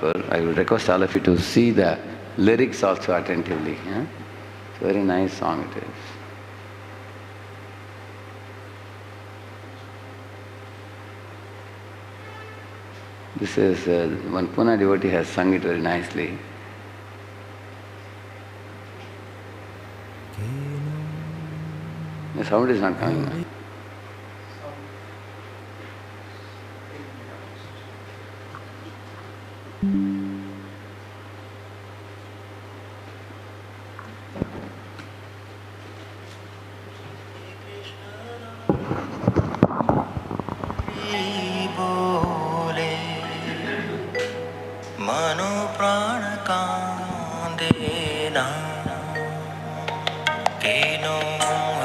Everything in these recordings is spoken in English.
proper. I will request all of you to see the lyrics also attentively. Yeah? It's a very nice song it is. This is one Pune devotee has sung it very nicely. The sound is not coming now.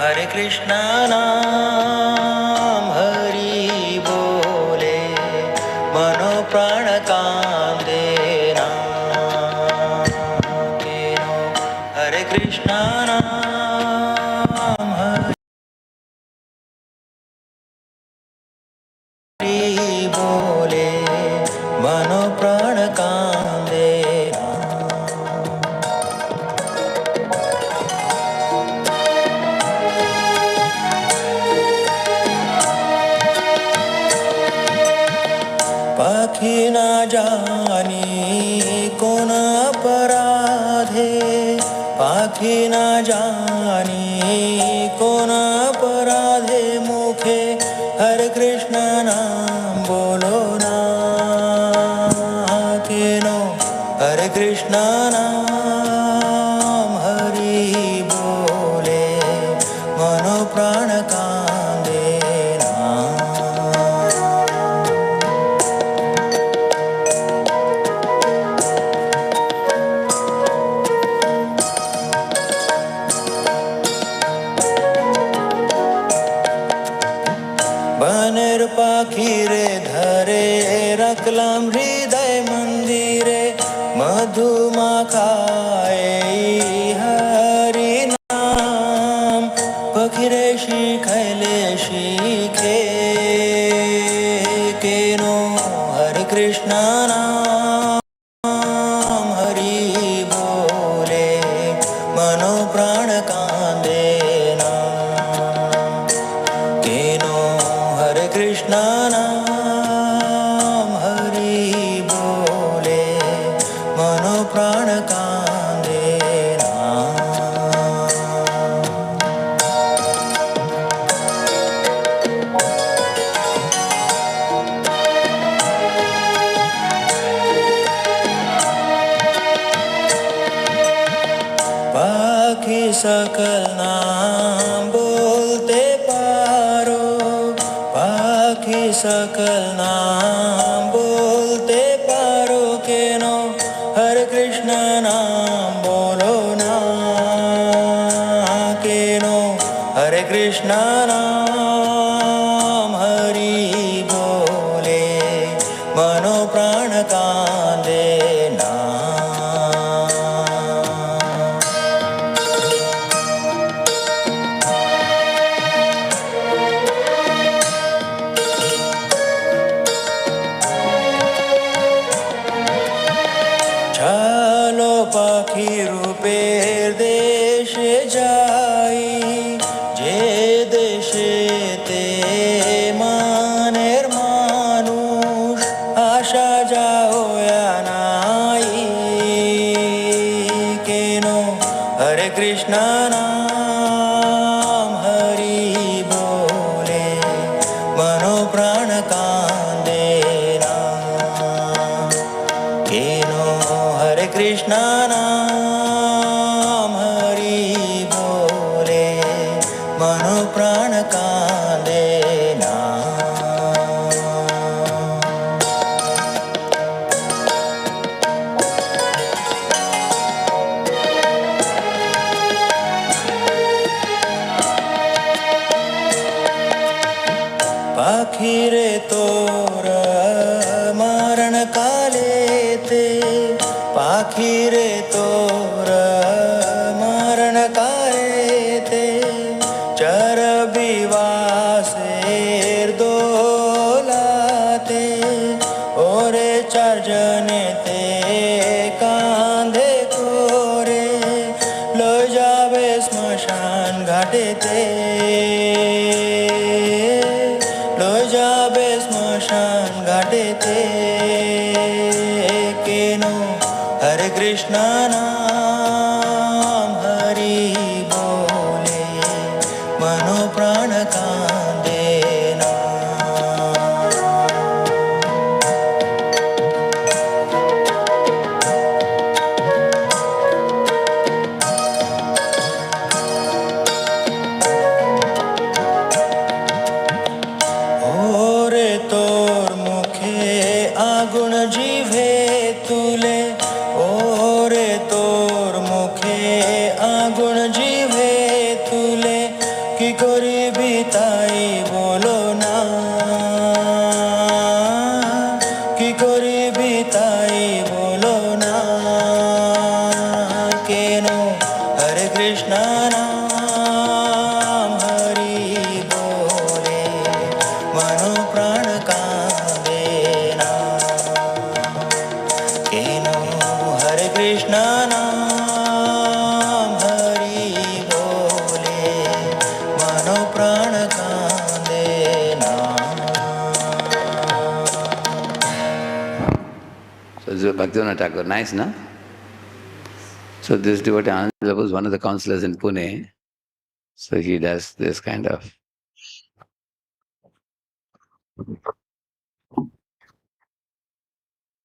Hare Krishna naam Hari bole mano prana kande naam keno Hare Krishna naam Hari bole mano prana kande पाखी ना जानी कौन अपराधे पाखी ना जानी कौन अपराधे मुखे हरे कृष्ण नाम बोलो ना केनो हरे कृष्ण नाम हरि बोले मनो प्राण कांदे बनेर पाखीरे धरे रखलाम हृदय मंदिरे मधुमा खाए हरि नाम पखीरे शिखले शिखे केनो हरे कृष्ण नाम हरि बोले मनो प्राण कांदे Krishna naam Hari bole mano prana kande पाखी सकल नाम बोलते पारो पाखी सकल नाम बोलते पारो केनो हरे कृष्ण नाम बोलो ना केनो हरे कृष्ण नाम हरि बोले मनो प्राण कांदे ना पाखी रूपे देश जाई जे देशे ते मानेर मानुष आशा जाओ या नाई केनो हरे कृष्ण नाम हरि बोले मनो प्राण कांदे केनो हरे कृष्ण नाम हरि बोले मनो प्राण कांदे पाखीरे तोर मरण काले ते पाखीरे तोर मरण काले ते चरबी वासेर दोलाते ओरे चार जने ते ঘাটেতে লয়ে যাবে শ্মশান ঘাটেতে কেন হরে কৃষ্ণ নাম হরি বলে মনো প্রাণ কাঁদে না। ওরে তোর মুখে আগুন জিভে তুলে, ওরে তোর মুখে আগুন জিভে তুলে কি করিবি তাই বলো না, কি করিবি তাই বলো না। কেন হরে কৃষ্ণ নাম হরি বলে মনো প্রাণ কাঁদে না। কেন হরে কৃষ্ণ নাম হরি বলে মনো প্রাণ কাঁদে না। So this is Bhaktivinoda Thakur, nice, no? So this devotee Ananda was one of the counselors in Pune. So he does this kind of.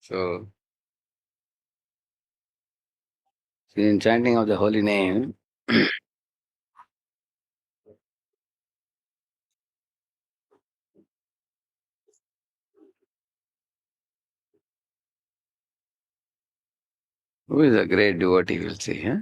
So in chanting of the holy name, who is a great devotee, we'll see, huh?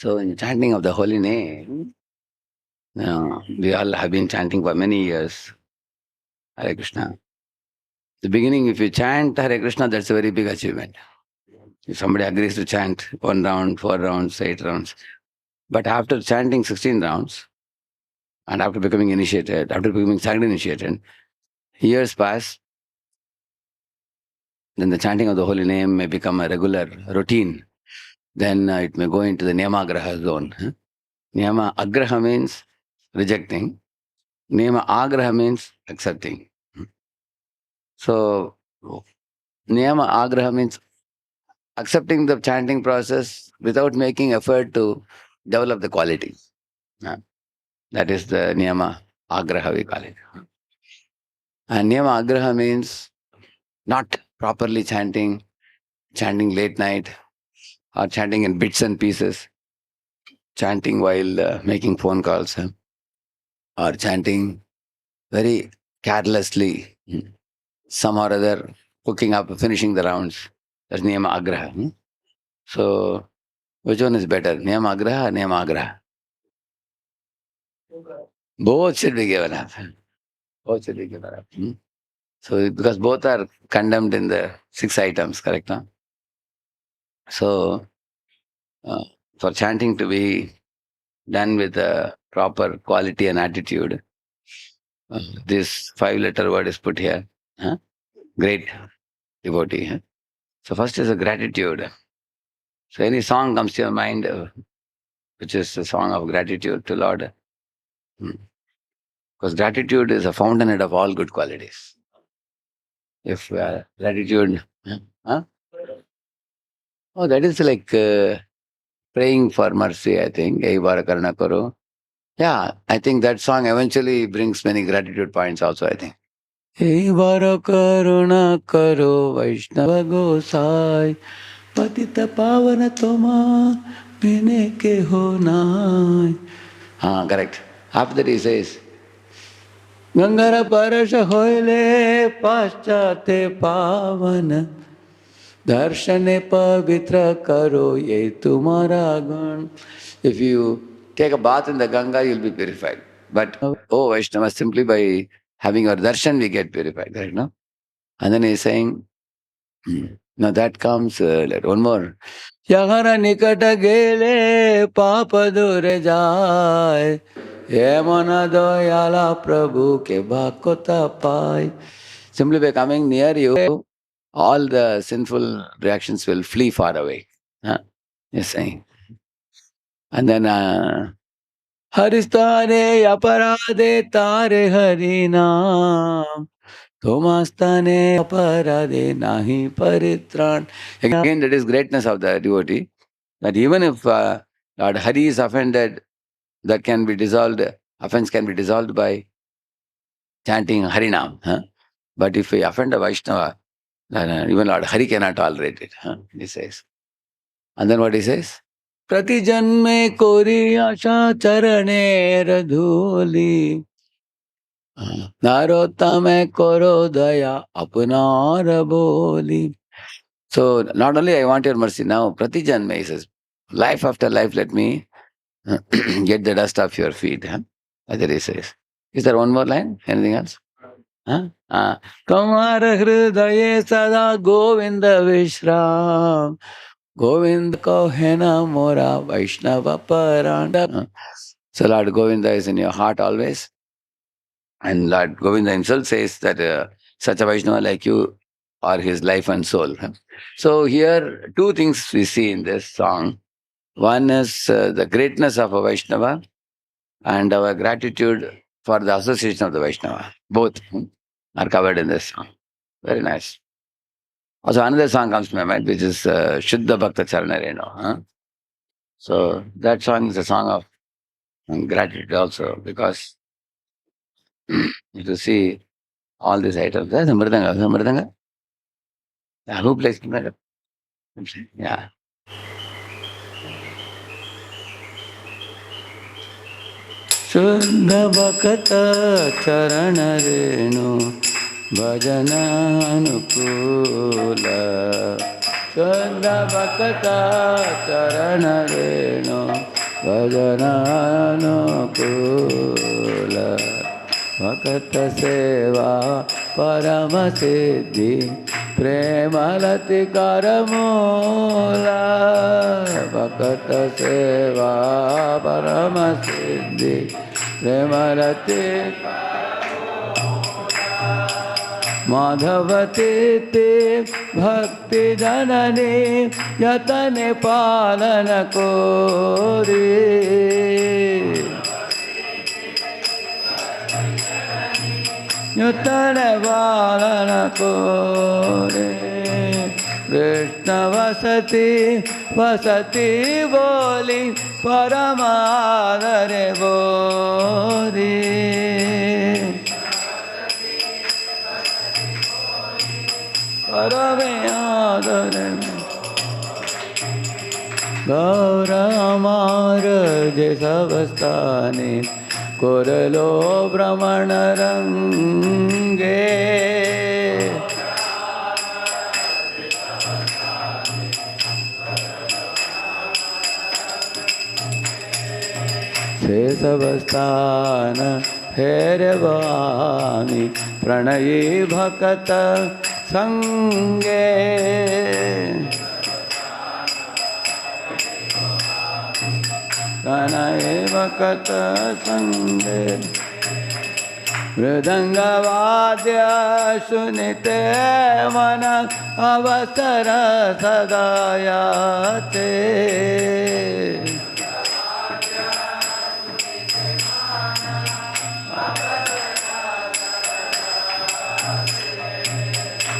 So in chanting of the holy name, we all have been chanting for many years, Hare Krishna. The beginning, if you chant Hare Krishna, that's a very big achievement. If somebody agrees to chant 1 round, 4 rounds, 8 rounds, but after chanting 16 rounds, and after becoming initiated, after becoming second initiated, years pass, then the chanting of the holy name may become a regular routine. Then it may go into the Niyamagraha zone. Niyama agraha means rejecting. Niyama agraha means accepting. So, Niyama agraha means accepting the chanting process without making effort to develop the quality. That is the Niyama agraha, we call it. And Niyama agraha means not properly chanting late night, or chanting in bits and pieces, chanting while making phone calls, or chanting very carelessly, some or other, cooking up, finishing the rounds. That's Niyama agraha. So, which one is better, Niyama agraha or Niyama agraha? Both should be given up. Both should be given up. So, because both are condemned in the 6 items, correct? Huh? So, for chanting to be done with a proper quality and attitude, this 5-letter word is put here. Great devotee. So first is a gratitude. So any song comes to your mind, which is a song of gratitude to Lord. Because gratitude is a fountainhead of all good qualities. If gratitude, oh, that is like praying for mercy, I think. Ei bara karuna karo. Yeah, I think that song eventually brings many gratitude points also, I think. Ei bara karuna karo Vaishnava Gosai Patita Pavana Toma Mene Keho Nai. Correct. After that he says, Gangara parasha hoile paschate pavan darshane pavitra karo ye tumara gun. If you take a bath in the Ganga, you'll be purified. But oh Vaishnava, simply by having our darshan we get purified, right? No? And then he's saying, now that comes one more. Yagara nikata gele papa dure jai. Yamana doyala prabhu ke bhakota pai. Simply by coming near you, all the sinful reactions will flee far away. Huh? He's saying. And then Haristane aparade tare harinam. Tomastane aparade nahi paritran. Again, that is greatness of the devotee. That even if Lord Hari is offended, that can be dissolved, offense can be dissolved by chanting Harinam. Huh? But if we offend a Vaishnava, then even Lord Hari cannot tolerate it. Huh? He says. And then what he says? Prati janme kori asha charane radhuli. Narotame koro daya apnar boli. So not only I want your mercy now, Prati janme, he says, life after life, let me get the dust off your feet. Huh? As he says. Is there one more line? Anything else? Huh? Kamara hridaye sada govinda vishram. Govinda ko hena mora Vaishnava paranda. So Lord Govinda is in your heart always. And Lord Govinda himself says that such a Vaishnava like you are his life and soul. Huh? So here, two things we see in this song. One is the greatness of a Vaishnava and our gratitude for the association of the Vaishnava. Both are covered in this song. Very nice. Also, another song comes to my mind, which is Shuddha Bhakta Charana Reno. Huh? So, that song is a song of gratitude also, because to see all these items. There's a Mridanga. There's a Mridanga. Yeah, who plays Mridanga? Yeah. Shuddha Bhakta Charana Reno Bhajananukula Shuddha Bhakta Charana Reno Bhajananukula Bhakta Seva Parama Siddhi Premalati Karamola Bhakta Seva Parama Siddhi Premalati Madhavati Bhakti Janani Yatane Palana Kori Yatane Palana Kori Krishna Vasati Vasati Boli Paramadare Boli Gaura Amara Jesavastani Koralo Brahmana Range Sesavastana Herevani Pranayi Bhakata Sange Pranayi Bhakata Sange Mridanga Vadya Sunite Mana Avasara Sadayate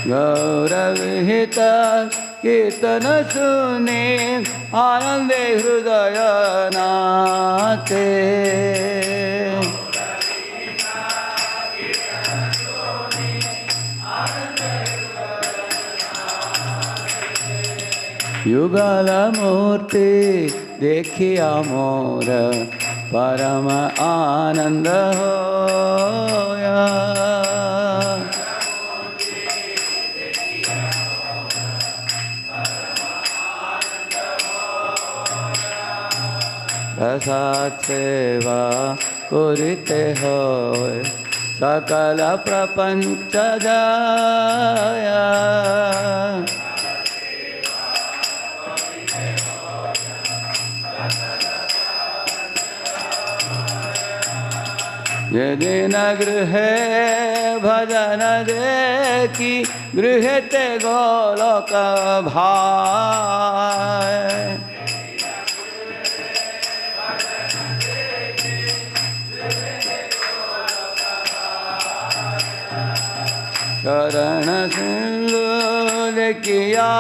Gauravihita Kirtana Sune Anande Hrudaya Nate Yugala Murti Dekhiya Mora Parama Ananda Hoya. Prasad Seva Purite Hoy Sakala Prapancha Jaya. Yedina Grihe Bhajana Deki Grihete Goloka Bhai. Charana Sindhu Lekiya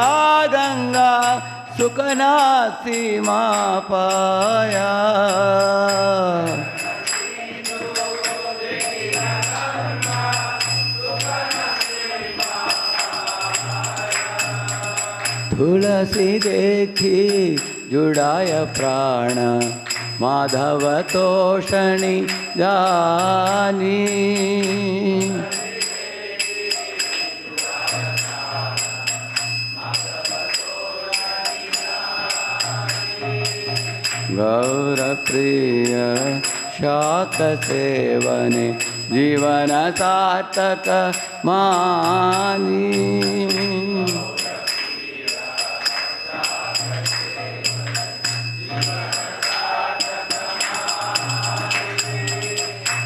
Ganga Sukana Sima Paya. तुलसी देखी जुड़ाय प्राण माधव तोषणी जानी. गौर प्रिय शाक सेवने जीवन सार्थक मानी.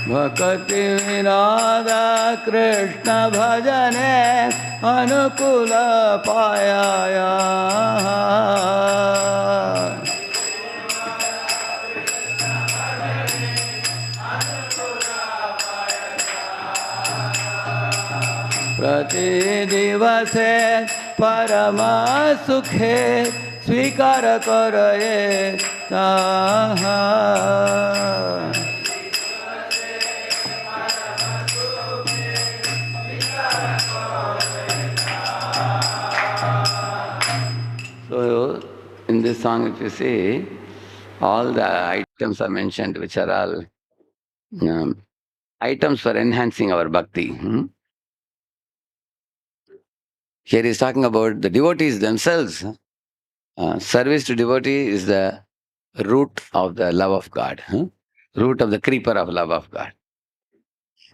भक्ति विनोद कृष्ण भजने अनुकूल पाया. प्रति दिवसे परम सुखे स्वीकार करे ताहा. So, in this song, if you see, all the items are mentioned, which are all items for enhancing our bhakti. Here he is talking about the devotees themselves. Service to devotee is the root of the love of God, root of the creeper of love of God.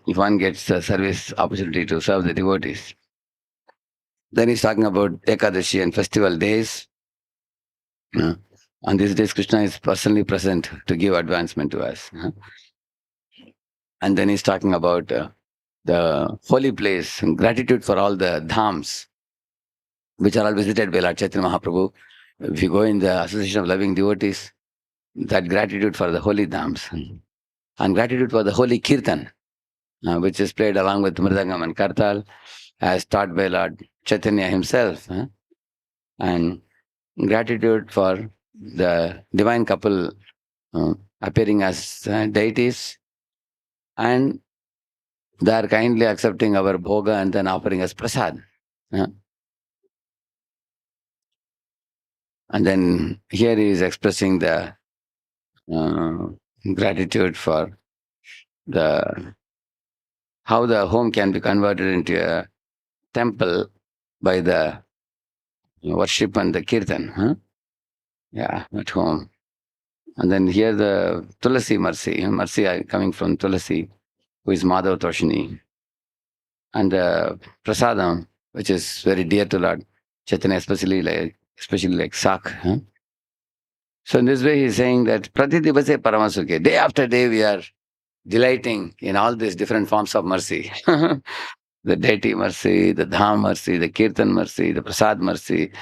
If one gets a service opportunity to serve the devotees. Then he's talking about Ekadashi and festival days. On these days, Krishna is personally present to give advancement to us. And then he's talking about the holy place, and gratitude for all the dhams, which are all visited by Lord Chaitanya Mahaprabhu. If you go in the Association of Loving Devotees, that gratitude for the holy dhams, and gratitude for the holy kirtan, which is played along with Mridangam and Kartal, as taught by Lord Chaitanya himself. And gratitude for the divine couple appearing as deities, and they are kindly accepting our bhoga and then offering us prasad. And then here he is expressing the gratitude for the how the home can be converted into a temple by the worship and the kirtan. Yeah, at home. And then here the Tulasi mercy coming from Tulasi, who is Madhav Toshini. And the prasadam, which is very dear to Lord Chaitanya, especially like sak. So in this way he is saying that Prati Divase Paramasuke, day after day we are delighting in all these different forms of mercy. The deity mercy, the dham mercy, the kirtan mercy, the prasad mercy,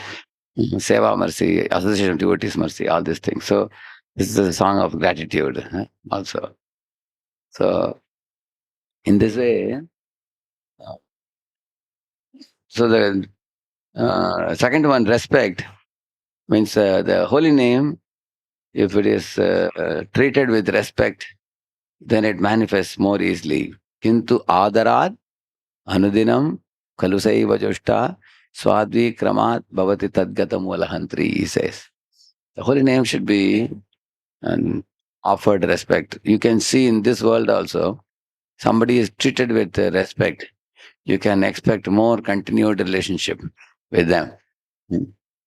seva mercy, association of devotees mercy, all these things. So this is a song of gratitude also. So in this way, so the second one, respect, means the holy name, if it is treated with respect, then it manifests more easily. Kintu adarad anudinam kalusai vajoshta swadvi kramat bhavati tadgata mulahantri, he says. The holy name should be offered respect. You can see in this world also, somebody is treated with respect. You can expect more continued relationship with them. Hmm.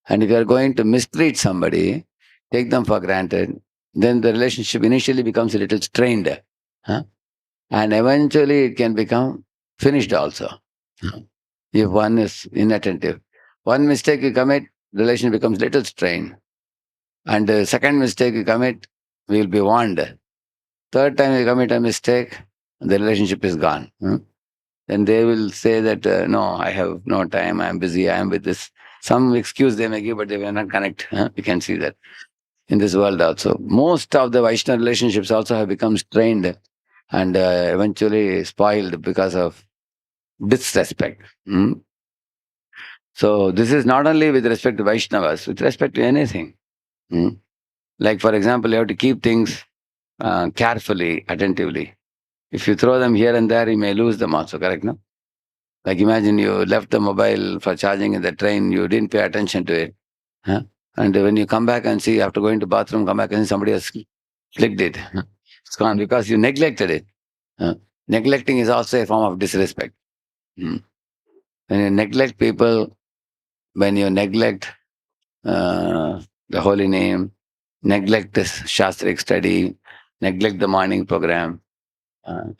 And if you are going to mistreat somebody, take them for granted, then the relationship initially becomes a little strained. Huh? And eventually it can become finished also. Huh. If one is inattentive. One mistake you commit, relation becomes little strained. And the second mistake you commit, we will be warned. Third time you commit a mistake, the relationship is gone. Hmm. Then they will say that, no, I have no time, I am busy, I am with this. Some excuse they may give, but they will not connect. Huh? You can see that in this world also. Most of the Vaishnava relationships also have become strained and eventually spoiled because of disrespect. Hmm. So this is not only with respect to Vaishnavas, with respect to anything. Hmm. Like, for example, you have to keep things carefully, attentively. If you throw them here and there, you may lose them also, correct? No? Like, imagine you left the mobile for charging in the train, you didn't pay attention to it. Huh? And when you come back and see, after going to bathroom, come back and see somebody has clicked it. Huh? It's gone because you neglected it. Huh? Neglecting is also a form of disrespect. Hmm. When you neglect people, when you neglect the holy name, neglect this Shastric study, neglect the morning program,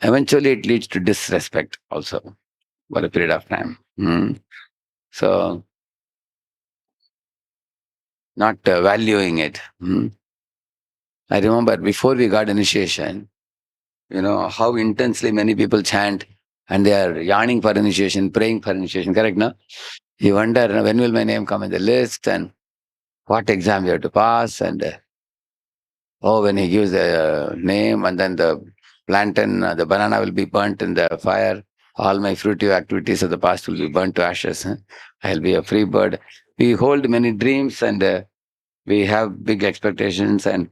eventually it leads to disrespect also for a period of time. So, not valuing it. I remember before we got initiation, how intensely many people chant and they are yearning for initiation, praying for initiation, correct? No? You wonder, when will my name come in the list and what exam you have to pass and when he gives the name and then the plantain, the banana will be burnt in the fire. All my fruitive activities of the past will be burnt to ashes. Huh? I'll be a free bird. We hold many dreams and we have big expectations and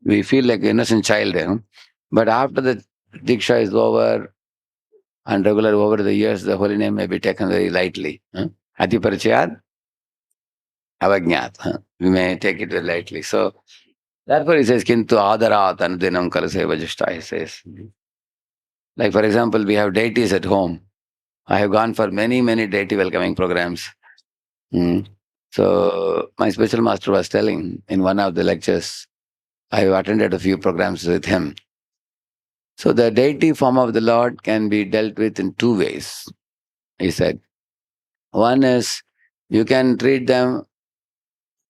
we feel like an innocent child. But after the Diksha is over and regular over the years, the holy name may be taken very lightly. Ati paricayat, avajnat. We may take it very lightly. So, therefore, he says, Kintu adarat anudinam kalaseva jushta, he says. Like, for example, we have deities at home. I have gone for many, many deity welcoming programs. Mm. So, my special master was telling in one of the lectures, I have attended a few programs with him. So, the deity form of the Lord can be dealt with in two ways, he said. One is you can treat them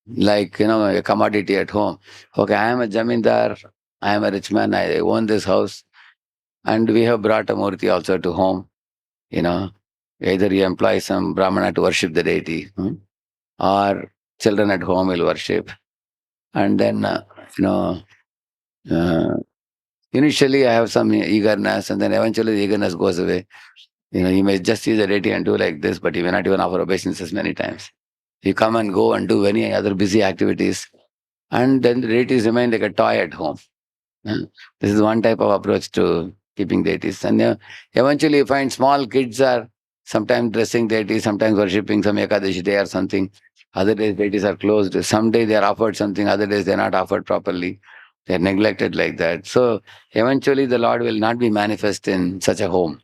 like, a commodity at home. Okay, I am a jamindar, I am a rich man, I own this house. And we have brought a murti also to home. Either you employ some brahmana to worship the deity, or children at home will worship. And then, uh, initially I have some eagerness, and then eventually the eagerness goes away. You may just see the deity and do like this, but you may not even offer obeisances many times. You come and go and do many other busy activities, and then the deities remain like a toy at home. Uh, This is one type of approach to keeping deities. And eventually you find small kids are sometimes dressing deities, sometimes worshipping some Ekadashi day or something. Other days deities are closed. Some day they are offered something, other days they are not offered properly. They are neglected like that. So eventually the Lord will not be manifest in such a home.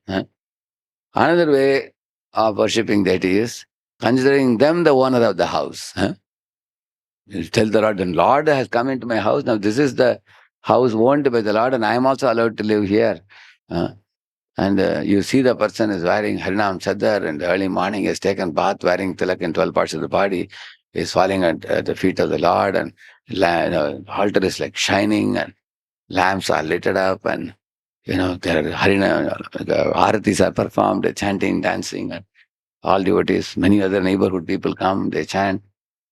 Another way of worshipping deity is considering them the owner of the house. You tell the Lord, the Lord has come into my house. Now this is the house owned by the Lord and I am also allowed to live here. And you see the person is wearing Harinam Chadar in the early morning, has taken bath, wearing tilak in 12 parts of the body, is falling at the feet of the Lord, and altar is like shining and lamps are lit up, and there are the aratis are performed, chanting, dancing, and all devotees, many other neighborhood people come, they chant.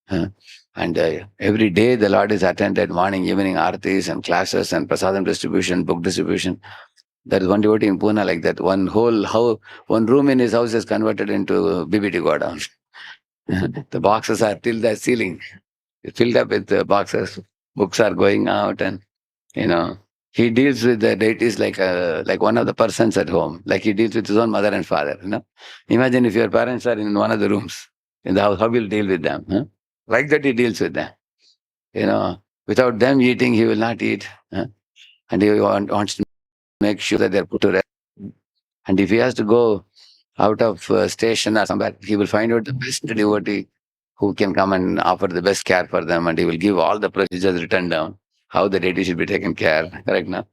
And every day the Lord is attended, morning, evening aratis and classes and prasadam distribution, book distribution. There is one devotee in Pune like that. One room in his house is converted into BBT godown. The boxes are till the ceiling, filled up with boxes. Books are going out, and you know he deals with the deities like one of the persons at home. Like he deals with his own mother and father. Imagine if your parents are in one of the rooms in the house, how will you deal with them? Like that he deals with them. Without them eating, he will not eat. And he wants to make sure that they're put to rest. And if he has to go out of station or somewhere, he will find out the best devotee who can come and offer the best care for them, and he will give all the procedures written down, how the deity should be taken care. Correct now?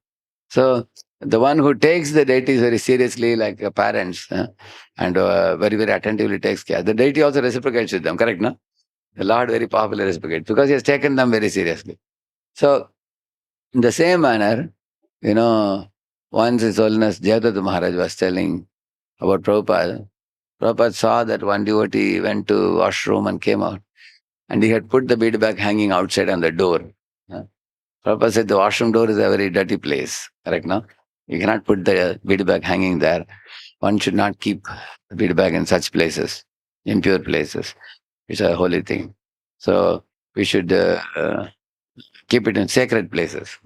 So the one who takes the deities very seriously, like parents, and very, very attentively takes care, the deity also reciprocates with them. Correct now? The Lord very powerfully reciprocates because he has taken them very seriously. So in the same manner, you know, once His Holiness Jayadratha Maharaj was telling about Prabhupada. Prabhupada saw that one devotee went to washroom and came out, and he had put the bead bag hanging outside on the door. Uh, Prabhupada said the washroom door is a very dirty place. Correct now? You cannot put the bead bag hanging there. One should not keep the bead bag in such places, impure places. It's a holy thing. So we should keep it in sacred places.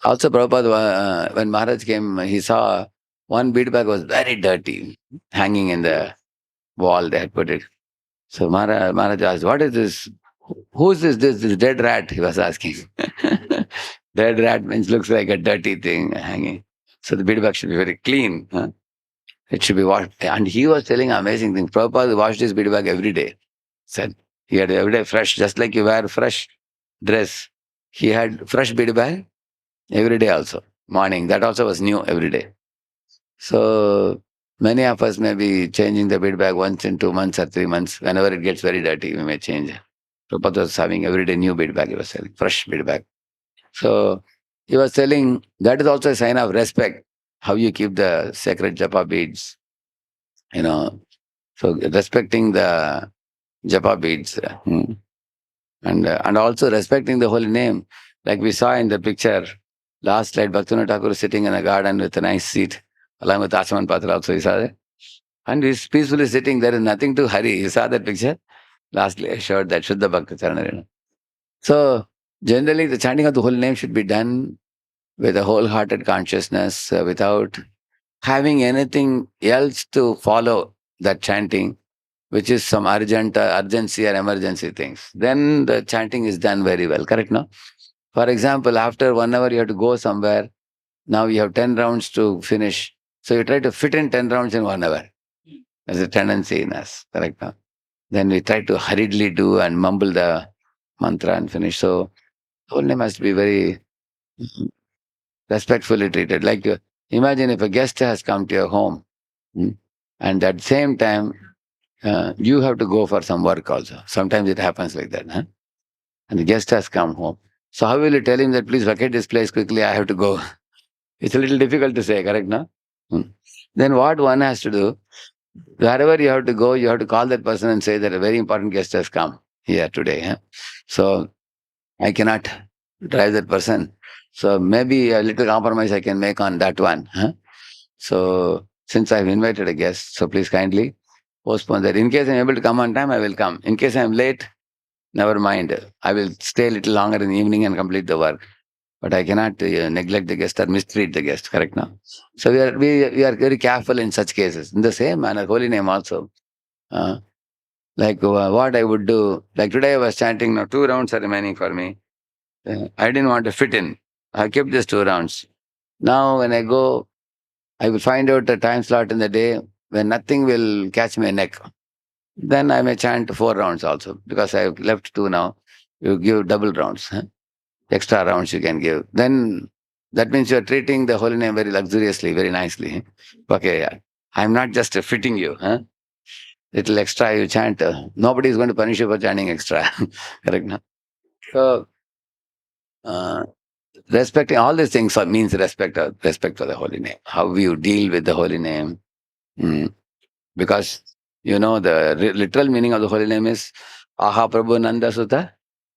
Also, Prabhupada, when Maharaj came, he saw one bead bag was very dirty, hanging in the wall. They had put it. So Maharaj asked, "What is this? Who is this? This dead rat?" He was asking. Dead rat means looks like a dirty thing hanging. So the bead bag should be very clean. It should be washed. And he was telling amazing thing. Prabhupada washed his bead bag every day. Said he had every day fresh, just like you wear fresh dress. He had fresh bead bag every day also. Morning. That also was new every day. So many of us may be changing the bead bag once in 2 months or 3 months. Whenever it gets very dirty, we may change. Prabhupada was having every day new bead bag. He was selling fresh bead bag. So he was telling that is also a sign of respect. How you keep the sacred japa beads, you know. So respecting the japa beads, and also respecting the holy name, like we saw in the picture last slide. Bhaktivinoda Thakur is sitting in a garden with a nice seat, along with Achaman Patra also. You saw that, and he's peacefully sitting. There is nothing to hurry. You saw that picture. Lastly, I showed that Shuddha Bhakta Charana. So generally, the chanting of the holy name should be done with a wholehearted consciousness, without having anything else to follow that chanting, which is some urgency or emergency things. Then the chanting is done very well. Correct, no? For example, after 1 hour you have to go somewhere. Now you have 10 rounds to finish. So you try to fit in 10 rounds in 1 hour. There's a tendency in us. Correct, no? Then we try to hurriedly do and mumble the mantra and finish. So the whole name has to be very respectfully treated. Like imagine if a guest has come to your home, and at the same time, you have to go for some work also. Sometimes it happens like that. And the guest has come home. So how will you tell him that please vacate this place quickly, I have to go? It's a little difficult to say, correct, no? Then what one has to do, wherever you have to go, you have to call that person and say that a very important guest has come here today. So I cannot drive that person. So maybe a little compromise I can make on that one. So since I've invited a guest, so please kindly postpone that. In case I'm able to come on time, I will come. In case I'm late, never mind. I will stay a little longer in the evening and complete the work. But I cannot neglect the guest or mistreat the guest, correct now? So we are very careful in such cases. In the same manner, holy name also. Like what I would do, like today I was chanting, now 2 rounds are remaining for me. I didn't want to fit in. I kept just 2 rounds. Now when I go, I will find out a time slot in the day when nothing will catch my neck. Then I may chant 4 rounds also, because I have left 2 now. You give double rounds. Extra rounds you can give. Then that means you are treating the holy name very luxuriously, very nicely. Okay, I'm not just fitting you. Little extra you chant. Nobody is going to punish you for chanting extra. Correct? No? So respecting all these things means respect for the holy name. How you deal with the holy name. Because the literal meaning of the holy name is Aha Prabhu Nanda Sutta,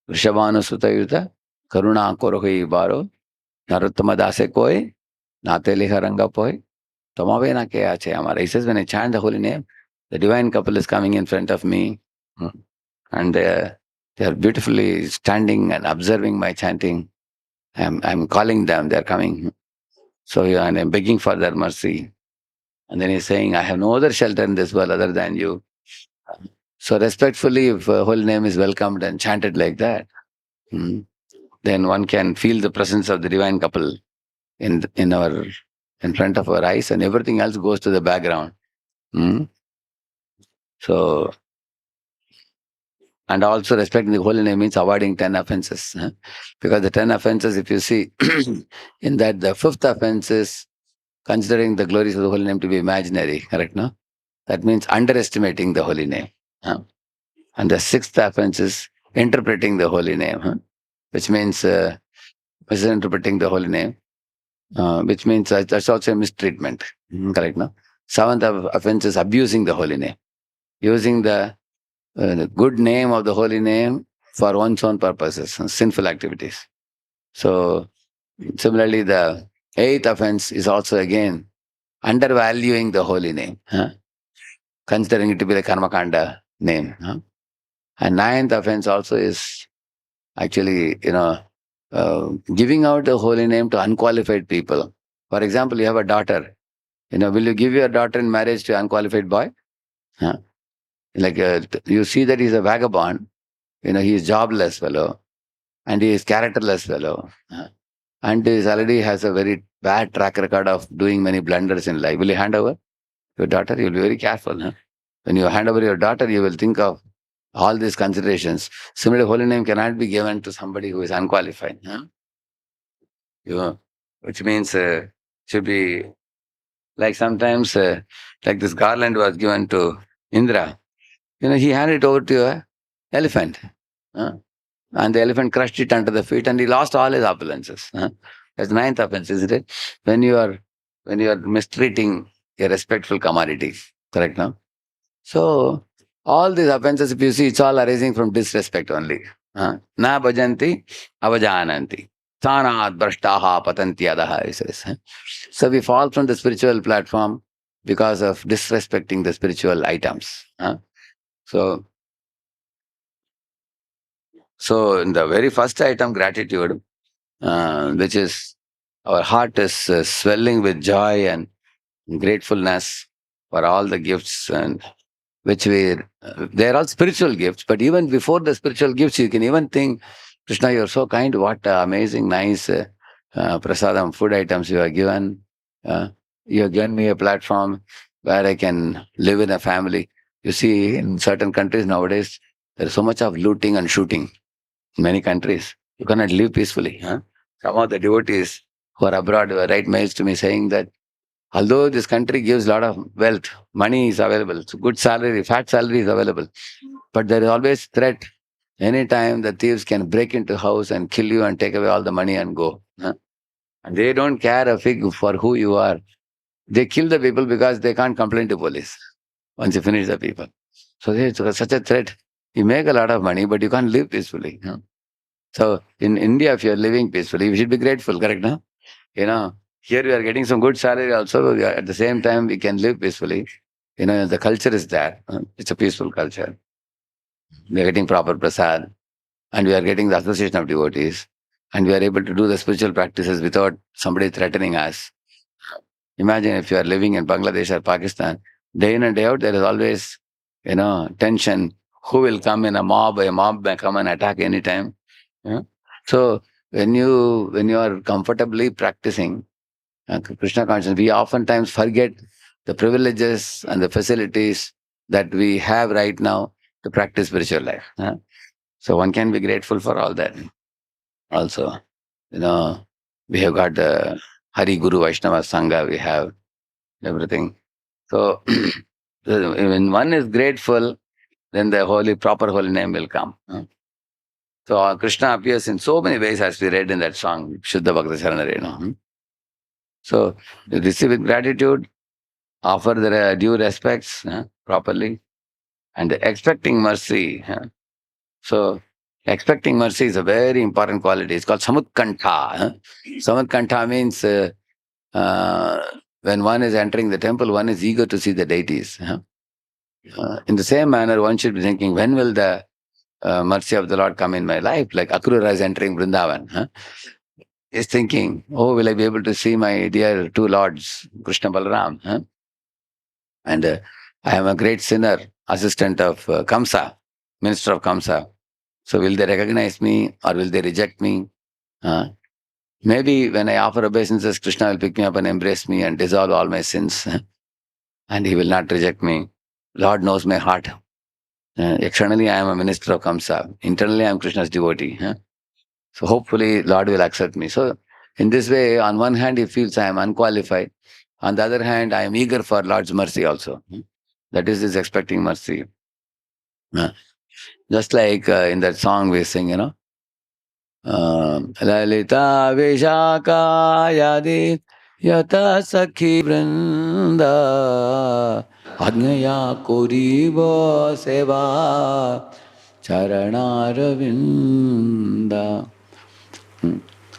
Rishabhanu Sutta Yuta, Karuna Korohi Baro, Naruttama Dase Koi, Nate Liha Ranga Poi, Tomave Na Ke Ache Amara. He says, when I chant the holy name, the divine couple is coming in front of me, and they are beautifully standing and observing my chanting. I'm calling them, they're coming. So and I'm begging for their mercy. And then he's saying, I have no other shelter in this world other than you. So respectfully, if holy name is welcomed and chanted like that, then one can feel the presence of the divine couple in front of our eyes, and everything else goes to the background. Hmm? So, and also respecting the holy name means avoiding 10 offenses. Because the 10 offenses, if you see, in that the fifth offense is considering the glories of the holy name to be imaginary, correct? No? That means underestimating the holy name. And the sixth offense is interpreting the holy name, which means misinterpreting the holy name, which means that's also a mistreatment. Correct? No? Seventh offense is abusing the holy name, using the good name of the holy name for one's own purposes, sinful activities. So, similarly, the eighth offense is also again undervaluing the holy name, considering it to be the karmakanda name. And ninth offense also is actually, giving out the holy name to unqualified people. For example, you have a daughter. Will you give your daughter in marriage to an unqualified boy? Huh? You see that he's a vagabond. He is jobless fellow, and he is characterless fellow, and he already has a very bad track record of doing many blunders in life. Will you hand over your daughter? You'll be very careful. When you hand over your daughter, you will think of all these considerations. Similarly, holy name cannot be given to somebody who is unqualified. Which means should be like sometimes like this garland was given to Indra. He handed it over to a elephant. And the elephant crushed it under the feet, and he lost all his opulences. That's the ninth offense, isn't it? When you are mistreating a respectful commodity, correct now? So all these offenses, if you see, it's all arising from disrespect only. Na bhajanti avajananti. Tanat brashtaha patanti adaha, he says. So we fall from the spiritual platform because of disrespecting the spiritual items. So in the very first item, gratitude, which is our heart is swelling with joy and gratefulness for all the gifts and which they're all spiritual gifts, but even before the spiritual gifts, you can even think, Krishna, you're so kind, what amazing, nice prasadam, food items you have given. You have given me a platform where I can live in a family. You see, in certain countries nowadays, there's so much of looting and shooting in many countries. You cannot live peacefully. Some of the devotees who are abroad write mails to me saying that although this country gives a lot of wealth, money is available, so good salary, fat salary is available, but there is always threat. Anytime the thieves can break into house and kill you and take away all the money and go. And they don't care a fig for who you are. They kill the people because they can't complain to police once you finish the people. So it's such a threat. You make a lot of money, but you can't live peacefully. So in India, if you're living peacefully, you should be grateful, correct? No? Here we are getting some good salary also. At the same time, we can live peacefully. The culture is there. It's a peaceful culture. We are getting proper prasad, and we are getting the association of devotees, and we are able to do the spiritual practices without somebody threatening us. Imagine if you are living in Bangladesh or Pakistan, day in and day out, there is always, tension. Who will come in a mob? A mob may come and attack anytime. So when you are comfortably practicing Krishna consciousness, we oftentimes forget the privileges and the facilities that we have right now to practice spiritual life. So one can be grateful for all that. Also, we have got the Hari Guru Vaishnava Sangha, we have everything. So when one is grateful, then the proper holy name will come. So Krishna appears in so many ways, as we read in that song, Shuddha Bhakta Sharanare. So receive with gratitude, offer the due respects properly, and expecting mercy. So expecting mercy is a very important quality. It's called samutkantha. Samutkantha means when one is entering the temple, one is eager to see the deities. In the same manner, one should be thinking, when will the mercy of the Lord come in my life? Like Akrura is entering Vrindavan. Is thinking, oh, will I be able to see my dear two lords, Krishna Balaram? And I am a great sinner, assistant of Kamsa, minister of Kamsa. So will they recognize me or will they reject me? Maybe when I offer obeisances, Krishna will pick me up and embrace me and dissolve all my sins, and he will not reject me. Lord knows my heart. Externally, I am a minister of Kamsa. Internally, I am Krishna's devotee. So hopefully, Lord will accept me. So in this way, on one hand, he feels I am unqualified. On the other hand, I am eager for Lord's mercy also. That is his expecting mercy. Just like in that song we sing, Lalita Vishaka Yadi Yata Sakhi Vrinda Agnyaya Kuribo Seva Charanaravinda.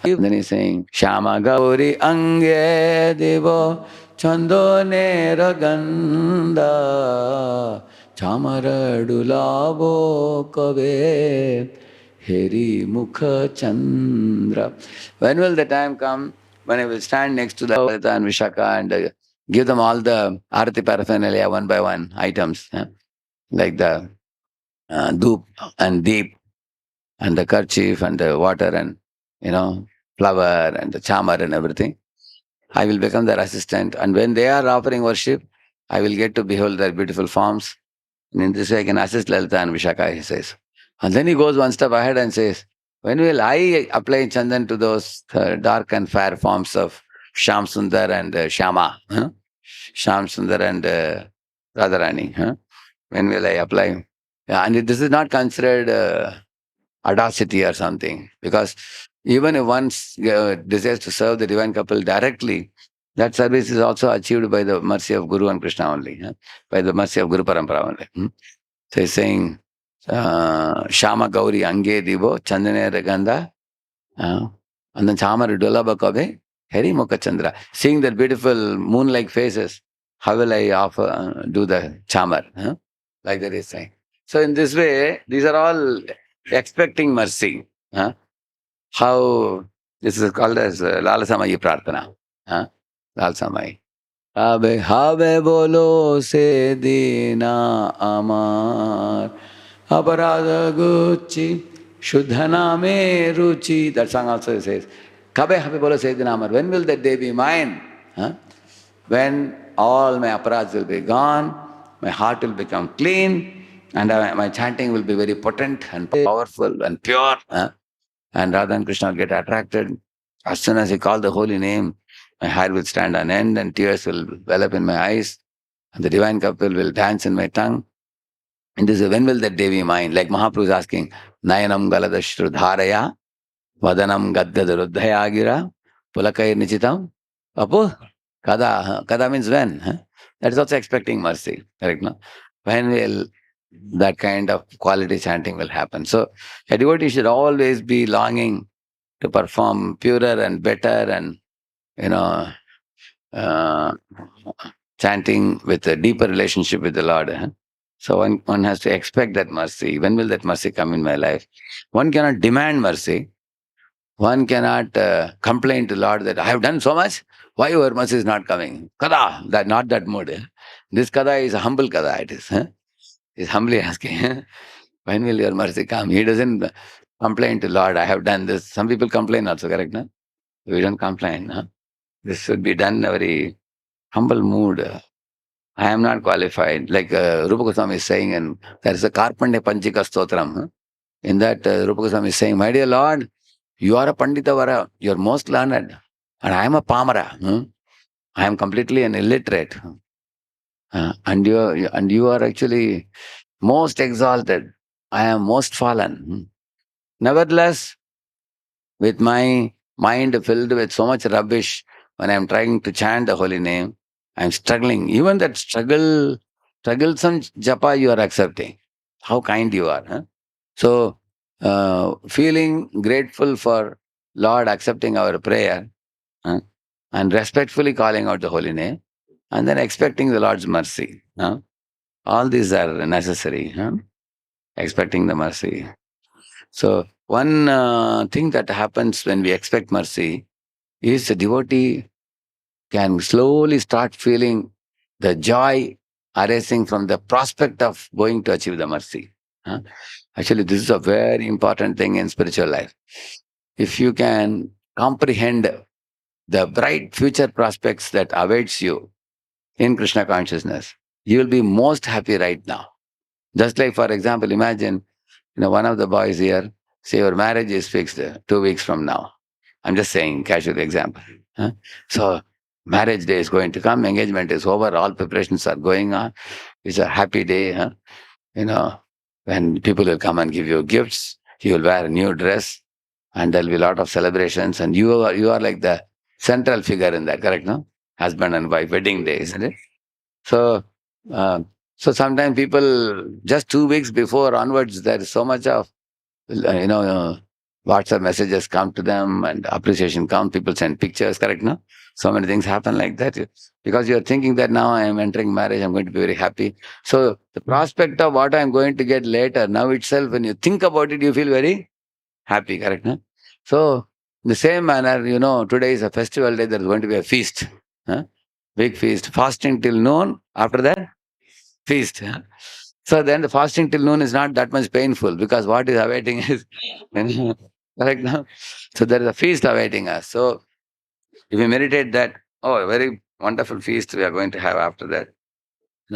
Then he's saying, Shama Gauri Ange Devo Chando Neraganda Chamaradulavo Kave Heri Mukha Chandra. When will the time come when I will stand next to the Lalita and Vishaka and give them all the Arati paraphernalia one by one items, like the dhoop and deep and the kerchief and the water and, flower and the chamar and everything. I will become their assistant. And when they are offering worship, I will get to behold their beautiful forms. And in this way, I can assist Lalita and Vishaka, he says. And then he goes one step ahead and says, when will I apply Chandan to those dark and fair forms of Shyam Sundar and Shyama? Shyam Sundar and Radharani. When will I apply? Yeah, and this is not considered audacity or something, because even if one desires to serve the divine couple directly, that service is also achieved by the mercy of Guru and Krishna only, by the mercy of Guru Parampara only. So he's saying, Shama Gauri Ange Divo Chandane Reganda, and then Chamar Dulaba Kabe, Heri Mukha Chandra. Seeing their beautiful moon-like faces, how will I offer, do the Chamar? Like that he's saying. So in this way, these are all expecting mercy. How this is called as Lalasamayi Prarthana. Lalasamayi. Habe bolo se dina amar aparada gucci shuddhana me ruchi. That song also says, Kabe habe bolo se dina amar. When will that day be mine? When all my aparads will be gone, my heart will become clean, and my chanting will be very potent and powerful and pure. And Radha and Krishna will get attracted. As soon as I call the holy name, my hair will stand on end and tears will well up in my eyes, and the divine couple will dance in my tongue. And this is when will that day be mine? Like Mahaprabhu is asking, Nayanam Galadashrudharaya, Vadanam Gaddadaruddhayagira, Pulakair Nichitam, Apu, Kada. Kada means when. That is also expecting mercy. Correct, no? When will that kind of quality chanting will happen? So a devotee should always be longing to perform purer and better and, uh, chanting with a deeper relationship with the Lord. So one has to expect that mercy. When will that mercy come in my life? One cannot demand mercy. One cannot complain to Lord that I have done so much. Why your mercy is not coming? Kada, that not that mood. This kada is a humble kada. It is. He's humbly asking, when will your mercy come? He doesn't complain to Lord, I have done this. Some people complain also, correct? No? We don't complain. No? This should be done in a very humble mood. I am not qualified. Like Rupa Goswami is saying, and there is a Karpande Panchika Stotram. In that, Rupa Goswami is saying, my dear Lord, you are a Panditavara, you are most learned, and I am a Pamara. I am completely an illiterate. And you are actually most exalted. I am most fallen. Nevertheless, with my mind filled with so much rubbish, when I am trying to chant the holy name, I am struggling. Even that strugglesome japa you are accepting. How kind you are. So, feeling grateful for Lord accepting our prayer, and respectfully calling out the holy name, and then expecting the Lord's mercy. All these are necessary. Expecting the mercy. So, one thing that happens when we expect mercy is the devotee can slowly start feeling the joy arising from the prospect of going to achieve the mercy. Actually, this is a very important thing in spiritual life. if you can comprehend the bright future prospects that awaits you in Krishna consciousness, you will be most happy right now. Just like, for example, imagine, one of the boys here, say your marriage is fixed 2 weeks from now. I'm just saying, casual example. Huh? So, marriage day is going to come, engagement is over, all preparations are going on. It's a happy day. Huh? You know, when people will come and give you gifts, you will wear a new dress, and there'll be a lot of celebrations, and you are like the central figure in that, correct? No, husband and wife wedding day, isn't it? So, uh, so sometimes people just 2 weeks before onwards, there is so much of WhatsApp messages come to them and appreciation come. People send pictures, correct? No, so many things happen like that because you're thinking that now I am entering marriage, I'm going to be very happy. So the prospect of what I'm going to get later, now itself, when you think about it, you feel very happy, correct? No? So in the same manner, today is a festival day. There's going to be a feast, huh? Big feast, fasting till noon. After that, feast. Huh? So then the fasting till noon is not that much painful because what is awaiting is, correct now. So there is a feast awaiting us. So if we meditate that, oh, a very wonderful feast we are going to have after that.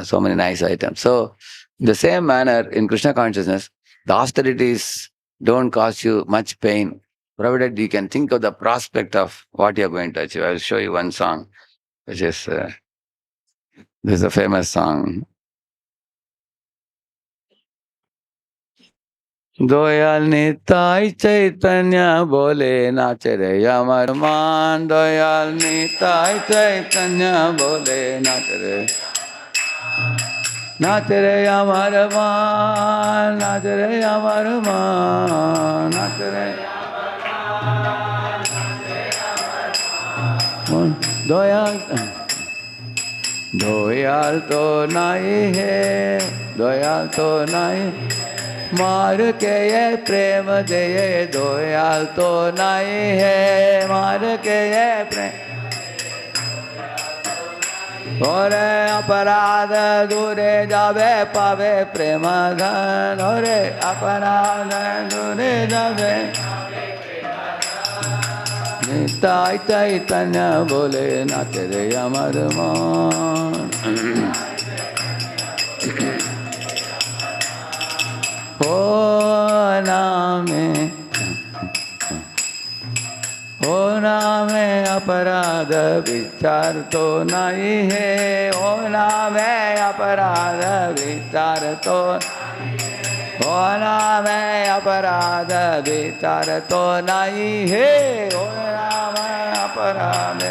So many nice items. So in the same manner, in Krishna consciousness, the austerities don't cause you much pain, provided you can think of the prospect of what you're going to achieve. I'll show you one song, which is this is a famous song. Dayal Nitai Chaitanya বলে নাচে রে আমার মান, দয়াল নিতাই চৈতন্য বলে নাচে রে আমার মান, নাচে রে আমার মান, নাচে রে দয়াল দয়াল তো নাই হে, দয়াল তো নাই मार के ये प्रेम दे, दयाल तो नहीं है, मार के ये प्रेम और अपराध दूरे जावे पावे प्रेम धन, और अपराध दूरे जावे निताई चैतन्य बोले नाचे रे अमर मान। ओ नामे अपराध विचार तो नहीं है, ओ नामे अपराध विचार तो, ओ नामे अपराध विचार तो नहीं है, ओ नामे अपराध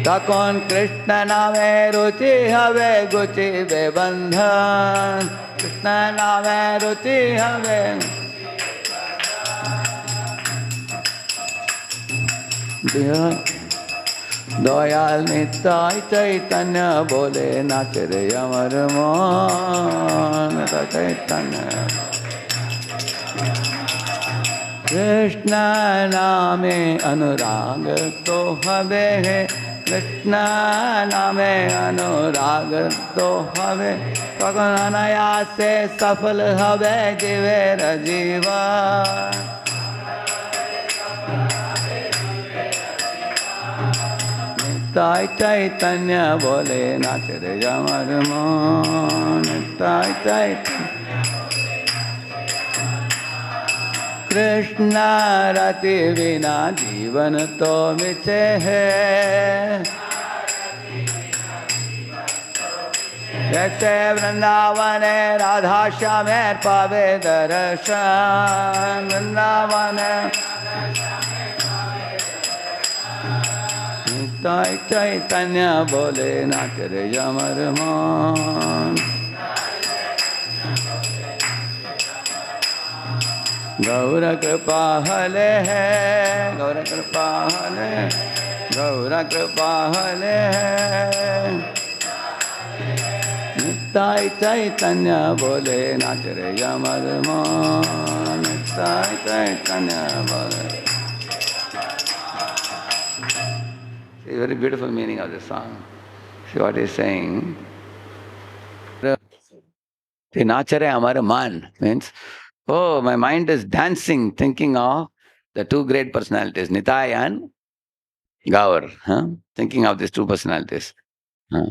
तकोन कृष्ण नामे रुचि हवे गुचि बेबंधन, कृष्ण नामे रुचि हवे दयाल निताय चैतन्य बोले नाचे रे अमर मान, चैतन्य कृष्ण नामे अनुराग तो हवे है, कृष्ण नामे अनुराग तो हवे, कगन अनायास से सफल हवे जीवेर जीवन, निताय चैतन्य बोले नाच रे अमर मान, निताय चैतन्य कृष्ण रति बिना जीवन तो मिचे है, जैसे वृंदावन राधा श्याम पावे दर्शन, वृंदावन निताय चैतन्य बोले नाच रे अमर मान। गौर कृपा हले है, गौर कृपा हले, गौर कृपा हले है, निताय चैतन्य बोले नाच रे अमर मान, निताय चैतन्य बोले। See, very beautiful meaning of this song. See what he's saying. The nachare amar man means Oh, my mind is dancing, thinking of the two great personalities, Nitai and Gaur. Thinking of these two personalities. Huh?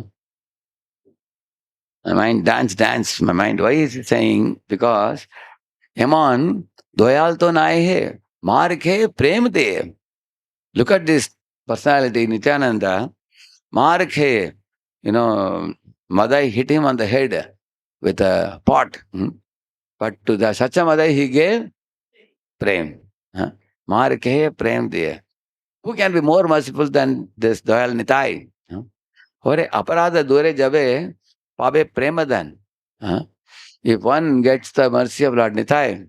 My mind dance. My mind. Why is it saying? Because Yaman, doyal to nahi hai, mark hai, prem de. Look at this personality, Nityananda. Mark hai, Madai hit him on the head with a pot. But to the Sacha Madai he gave prem. Mark hai, prem de. Who can be more merciful than this doyal Nitai? Hore aparada dure jabe, pabe premadan. If one gets the mercy of Lord Nitai,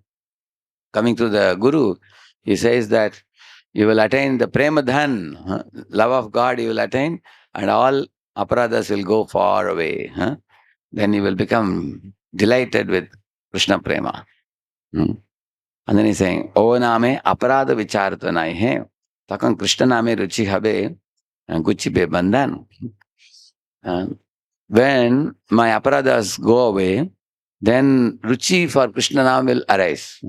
coming to the Guru, he says that you will attain the premadhan, love of God you will attain, and all aparadas will go far away. Then you will become delighted with Krishna prema. Hmm. And then he's saying, O name aparada vicharata nai hai, takon Krishna name ruchi habe, guchi be bandhan. When my aparadas go away, then ruchi for Krishna name will arise.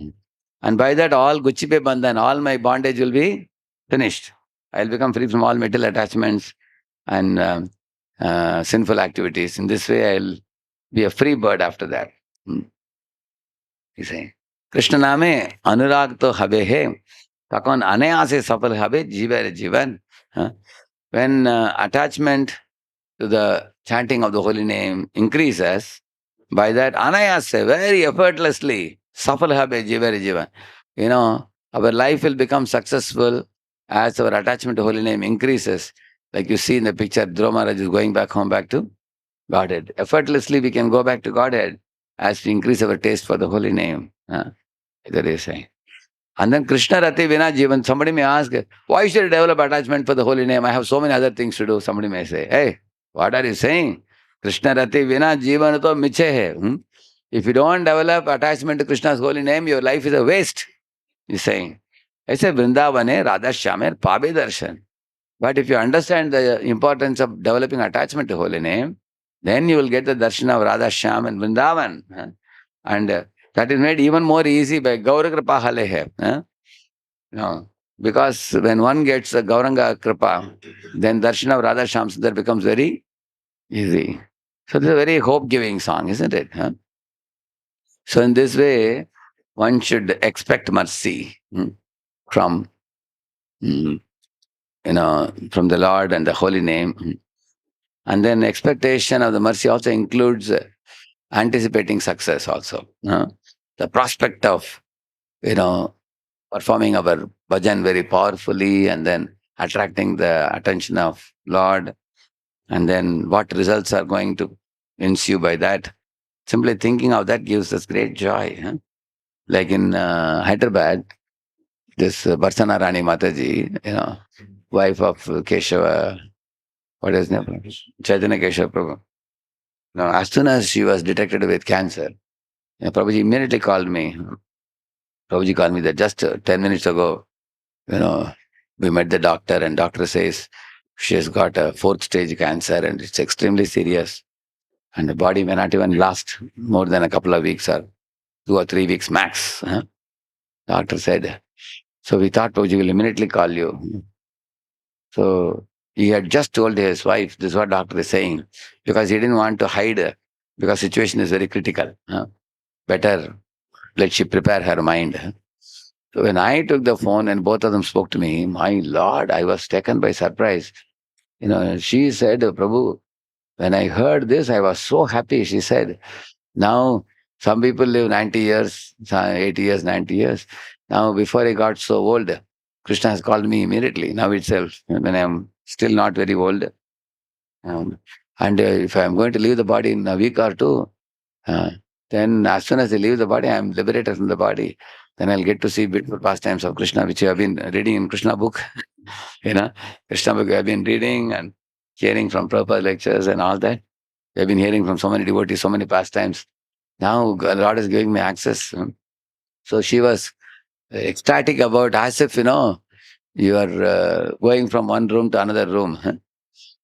And by that, all Guchipe Bandhan, all my bondage will be finished. I'll become free from all material attachments and sinful activities. In this way, I'll be a free bird after that. He's saying, Krishna name anurag to habe hai, takon anayase safal habe jiva jivan. When attachment to the chanting of the holy name increases, by that anayase, very effortlessly, safal habe jiva jivan. Our life will become successful as our attachment to holy name increases. Like you see in the picture, Dhruva Maharaj is going back home, back to Godhead. Effortlessly, we can go back to Godhead as we increase our taste for the holy name. That is saying. And then Krishna Rati Vina Jivan. Somebody may ask, why should I develop attachment for the holy name? I have so many other things to do. Somebody may say, hey, what are you saying? Krishna Rati Vina Jivan to miche hai. If you don't develop attachment to Krishna's holy name, your life is a waste. He's saying. ऐसे वृंदावन है राधाश्याम है पावे दर्शन. But if you understand the importance of developing attachment to holy name, then you will get the darshan of Radheshyam and Vrindavan. And that is made even more easy by Gaura Kripa Hale. Because when one gets the Gauranga Kripa, then darshan of Radheshyam Sundar becomes very easy. So this is a very hope-giving song, isn't it? So in this way, one should expect mercy from from the Lord and the holy name. And then expectation of the mercy also includes anticipating success also. The prospect of, performing our bhajan very powerfully and then attracting the attention of Lord, and then what results are going to ensue by that. Simply thinking of that gives us great joy. Like in Hyderabad, this Barsana Rani Mataji, wife of Keshava, what is his name? Chaitanya Keshava Prabhu. Now, as soon as she was detected with cancer, Prabhuji immediately called me. Prabhuji called me that just 10 minutes ago, we met the doctor and doctor says she has got a 4th stage cancer and it's extremely serious. And the body may not even last more than a couple of weeks or 2 or 3 weeks max. Doctor said. So we thought Prabhuji will immediately call you. So he had just told his wife, this is what doctor is saying, because he didn't want to hide, because situation is very critical. Better let she prepare her mind. So when I took the phone and both of them spoke to me, my Lord, I was taken by surprise. She said, Prabhu, when I heard this, I was so happy. She said, now some people live 90 years, 80 years, 90 years. Now before I got so old, Krishna has called me immediately, now itself, when I'm still not very old. And if I'm going to leave the body in a week or two, then as soon as I leave the body, I'm liberated from the body. Then I'll get to see beautiful pastimes of Krishna, which you have been reading in Krishna book. Krishna book you have been reading and hearing from Prabhupada lectures and all that. We have been hearing from so many devotees, so many pastimes. Now the Lord is giving me access. So she was ecstatic about, as if, you are going from one room to another room.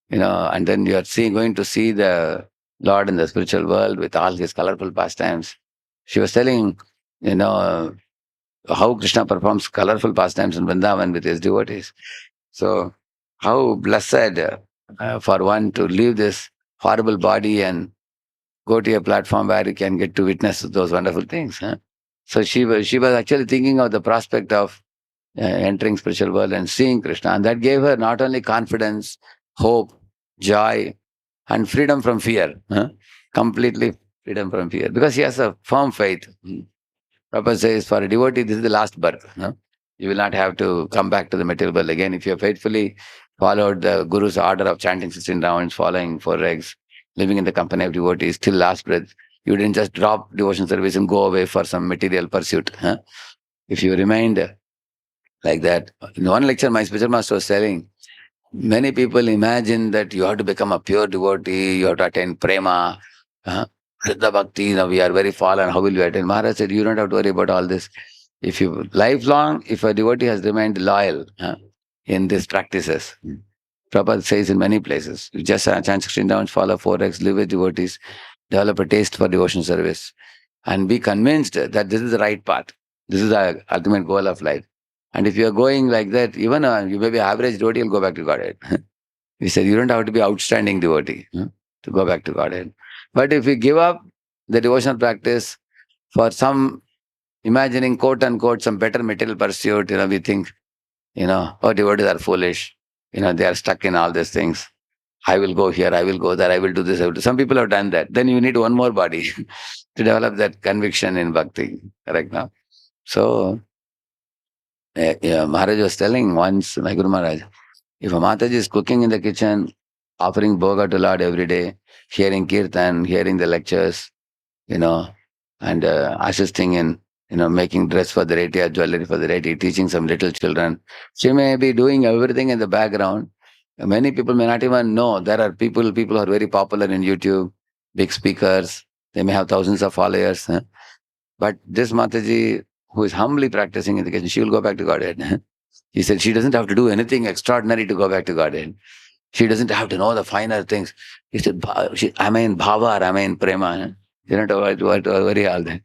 And then you are going to see the Lord in the spiritual world with all his colorful pastimes. She was telling, how Krishna performs colorful pastimes in Vrindavan with his devotees. So, how blessed for one to leave this horrible body and go to a platform where you can get to witness those wonderful things. Huh? So she was actually thinking of the prospect of entering spiritual world and seeing Krishna, and that gave her not only confidence, hope, joy, and freedom from fear. Huh? Completely freedom from fear because she has a firm faith. Prabhupada says, for a devotee, this is the last birth. No? You will not have to come back to the material world again. If you have faithfully followed the Guru's order of chanting 16 rounds, following 4 regs, living in the company of devotees till last breath, you didn't just drop devotion service and go away for some material pursuit. Huh? If you remained like that, in one lecture, my spiritual master was telling, many people imagine that you have to become a pure devotee, you have to attain prema, Siddha Bhakti, we are very fallen, how will you attain? Maharaj said, you don't have to worry about all this. If you, lifelong, if a devotee has remained loyal in these practices, Prabhupada says in many places, you just chant 16 rounds, follow 4x, live with devotees, develop a taste for devotion service, and be convinced that this is the right path. This is the ultimate goal of life. And if you are going like that, even you may be average devotee, you'll go back to Godhead. He said, you don't have to be outstanding devotee to go back to Godhead. But if you give up the devotional practice for some imagining, quote unquote, some better material pursuit, we think, oh, devotees are foolish. They are stuck in all these things. I will go here, I will go there, I will do this, I will do. Some people have done that. Then you need one more body to develop that conviction in bhakti. Correct now? So, Maharaj was telling once, my Guru Maharaj, if a Mataji is cooking in the kitchen, offering bhoga to Lord every day, hearing kirtan, hearing the lectures, and assisting in, making dress for the deity or jewelry for the deity, teaching some little children, she may be doing everything in the background. Many people may not even know. There are people who are very popular in YouTube, big speakers. They may have thousands of followers. But this Mataji, who is humbly practicing in the kitchen, she will go back to Godhead. He said she doesn't have to do anything extraordinary to go back to Godhead. She doesn't have to know the finer things. He said, am I in bhava or am I in prema? You don't have to worry all that.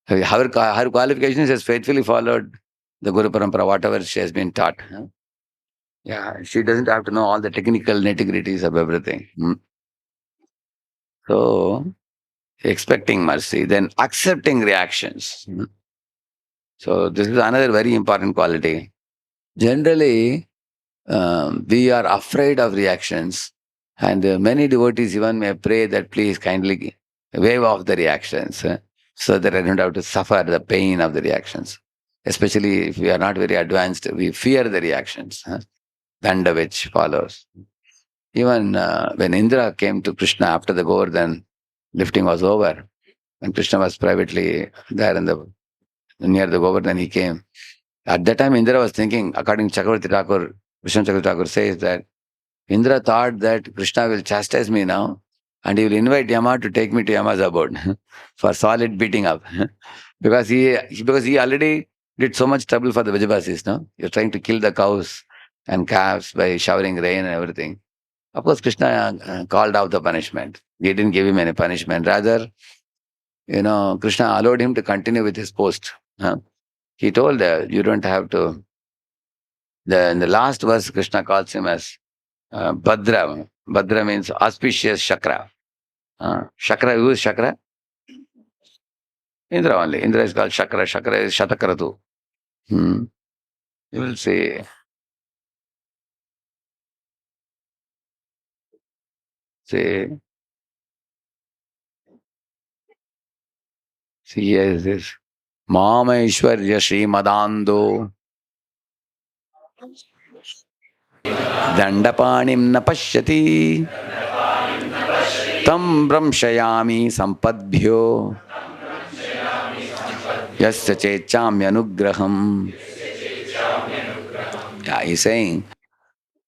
Her qualifications has faithfully followed the Guru Parampara, whatever she has been taught. Yeah, she doesn't have to know all the technical nitty-gritties of everything. So, expecting mercy, then accepting reactions. So, this is another very important quality. Generally, we are afraid of reactions, and many devotees even may pray that please kindly wave off the reactions so that I don't have to suffer the pain of the reactions. Especially if we are not very advanced, we fear the reactions, danda which follows. Even when Indra came to Krishna after the Govardhan lifting was over, when Krishna was privately there near the Govardhan, he came. At that time, Indra was thinking, according to Chakravarti Thakur, Vishnu Chakravarti Thakur says that Indra thought that Krishna will chastise me now and he will invite Yama to take me to Yama's abode for solid beating up. because he already did so much trouble for the Vijayabasis, no? You're trying to kill the cows and calves by showering rain and everything. Of course, Krishna called out the punishment. He didn't give him any punishment. Rather, Krishna allowed him to continue with his post. He told, you don't have to. In the last verse, Krishna calls him as Bhadra. Bhadra means auspicious chakra. Chakra, who is chakra? Indra only. Indra is called chakra. Chakra is Shatakratu. Hmm. You will see, yes, this. Mama Ishwarya Shri Madando Dandapanim na pashyati tam brahmshayami sampadbhyo yasya chechamyanugraham. Yeah, he's saying,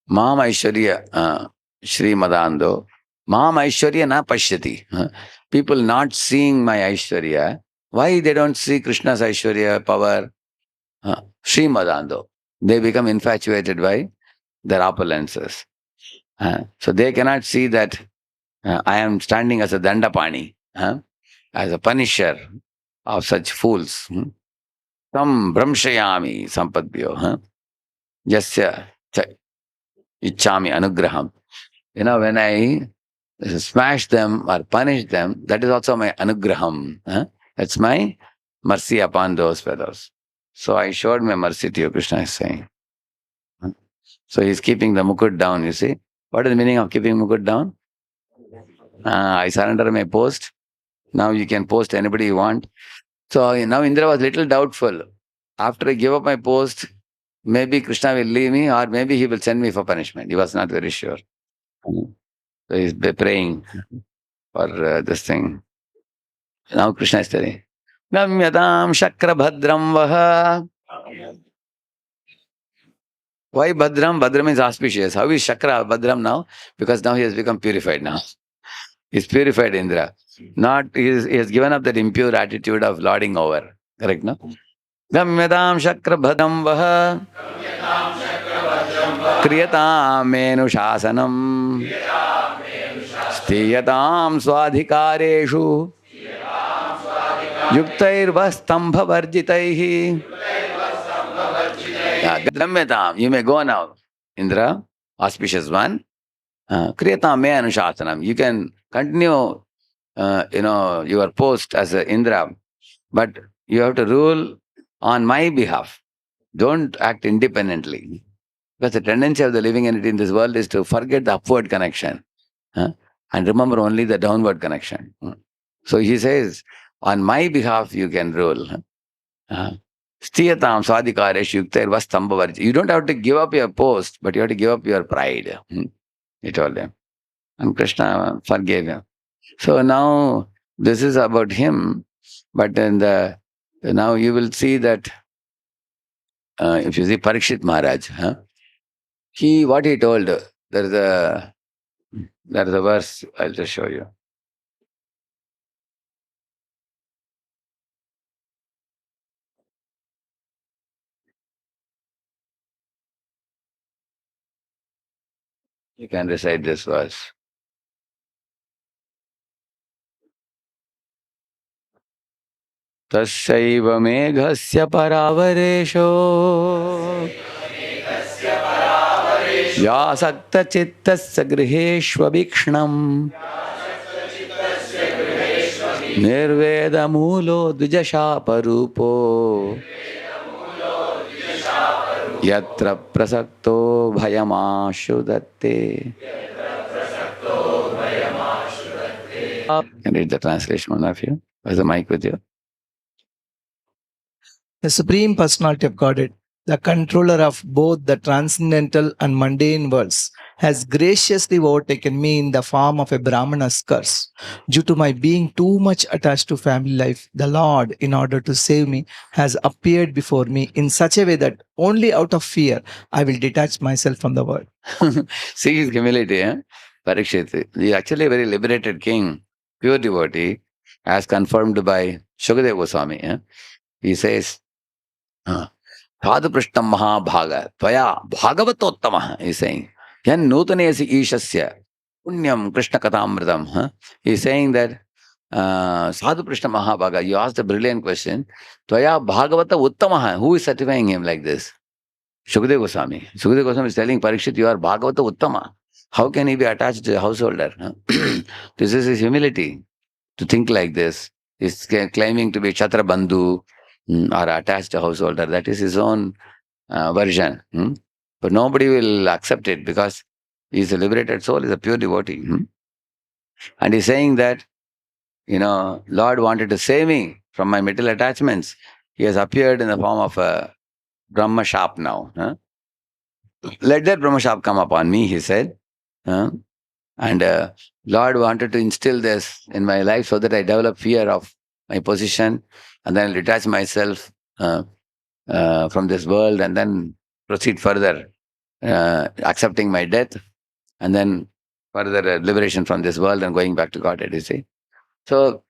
Mama Aishwarya Shri Madando, Mama Aishwarya na pashyati. People not seeing my Aishwarya. Why they don't see Krishna's Aishwarya power? Shri Madando. They become infatuated by their opulences. So they cannot see that I am standing as a Dandapani, as a punisher. of such fools. Tam bramshayami sampadbhyo. Jasya cha ichchami anugraham. When I smash them or punish them, that is also my anugraham. That's my mercy upon those fellows. So I showed my mercy to you, Krishna is saying. So he's keeping the mukut down, you see. What is the meaning of keeping mukut down? I surrender my post. Now you can post anybody you want. So now Indra was little doubtful. After I give up my post, maybe Krishna will leave me or maybe he will send me for punishment. He was not very sure. So he's praying for this thing. Now Krishna is telling, Gamyatam Shakra Bhadram Vaha. Why Bhadram? Bhadram is auspicious. How is Shakra Bhadram now? Because now he has become purified now. He's purified Indra. Not he has given up that impure attitude of lording over. Correct, no? Gamyatam Shakra Bhadram Vaha. Kriyatam Menu Shasanam. Stiyatam Swadhikareshu. Yuktairvastambha Varjitaihi. Gamyatam. You may go now, Indra, auspicious one. Kriyatam me anushasanam. You can continue, your post as a Indra, but you have to rule on my behalf. Don't act independently. Because the tendency of the living entity in this world is to forget the upward connection and remember only the downward connection. So he says, on my behalf you can rule. Stiyatam swadhikaresh yuktair vastambhavarji. You don't have to give up your post, but you have to give up your pride. He told him. And Krishna forgave him. So now this is about him, but now you will see that if you see Parikshit Maharaj, what he told, there is a verse, I'll just show you. You can recite this verse. Tasyaiva meghasya paravaresho vyasakta chittasya griheshvabikshnam nirveda mulo dvijashaparupo yatra prasakto bhayamashudatte. Can read the translation, one of you? Has the mic with you? The Supreme Personality of Godhead, the controller of both the transcendental and mundane worlds, has graciously overtaken me in the form of a Brahmana's curse. Due to my being too much attached to family life, the Lord, in order to save me, has appeared before me in such a way that only out of fear I will detach myself from the world. See his humility, Parikshit. He is actually a very liberated king, pure devotee, as confirmed by Shukadeva Goswami. He says, Sadhu Prishtam Mahabhaga, Tvaya Bhagavatottama, he's saying. Yan Nutanesi Ishasya, Punyam Krishna Katamritam. He's saying that Sadhu Prishtam Mahabhaga, you asked a brilliant question. Tvaya Bhagavata Uttamaha, who is certifying him like this? Shukadeva Goswami. Shukadeva Goswami is telling Parikshit, you are Bhagavata Uttama. How can he be attached to a householder? This is his humility to think like this. He's claiming to be Chatra Bandhu or attached to householder. That is his own version. But nobody will accept it because he is a liberated soul, is a pure devotee. And he's saying that, Lord wanted to save me from my material attachments. He has appeared in the form of a Brahma Shap now. Let that Brahma Shap come upon me, he said. And Lord wanted to instill this in my life so that I develop fear of my position and then detach myself from this world and then proceed further, accepting my death and then further liberation from this world and going back to Godhead, you see. So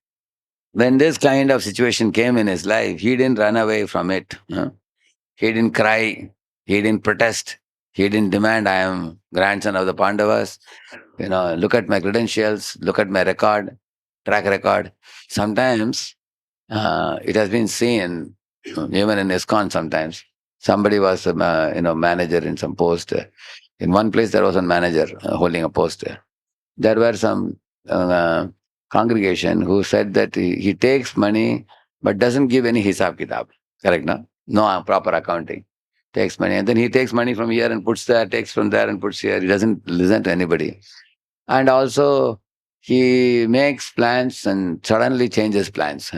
when this kind of situation came in his life, he didn't run away from it. He didn't cry. He didn't protest. He didn't demand, I am grandson of the Pandavas. Look at my credentials. Look at my track record. Sometimes It has been seen even in ISKCON sometimes. Somebody was manager in some post. In one place there was a manager holding a post. There were some uh, congregation who said that he takes money but doesn't give any hisab kitab. Correct, no? No proper accounting. Takes money and then he takes money from here and puts there, takes from there and puts here. He doesn't listen to anybody. And also he makes plans and suddenly changes plans.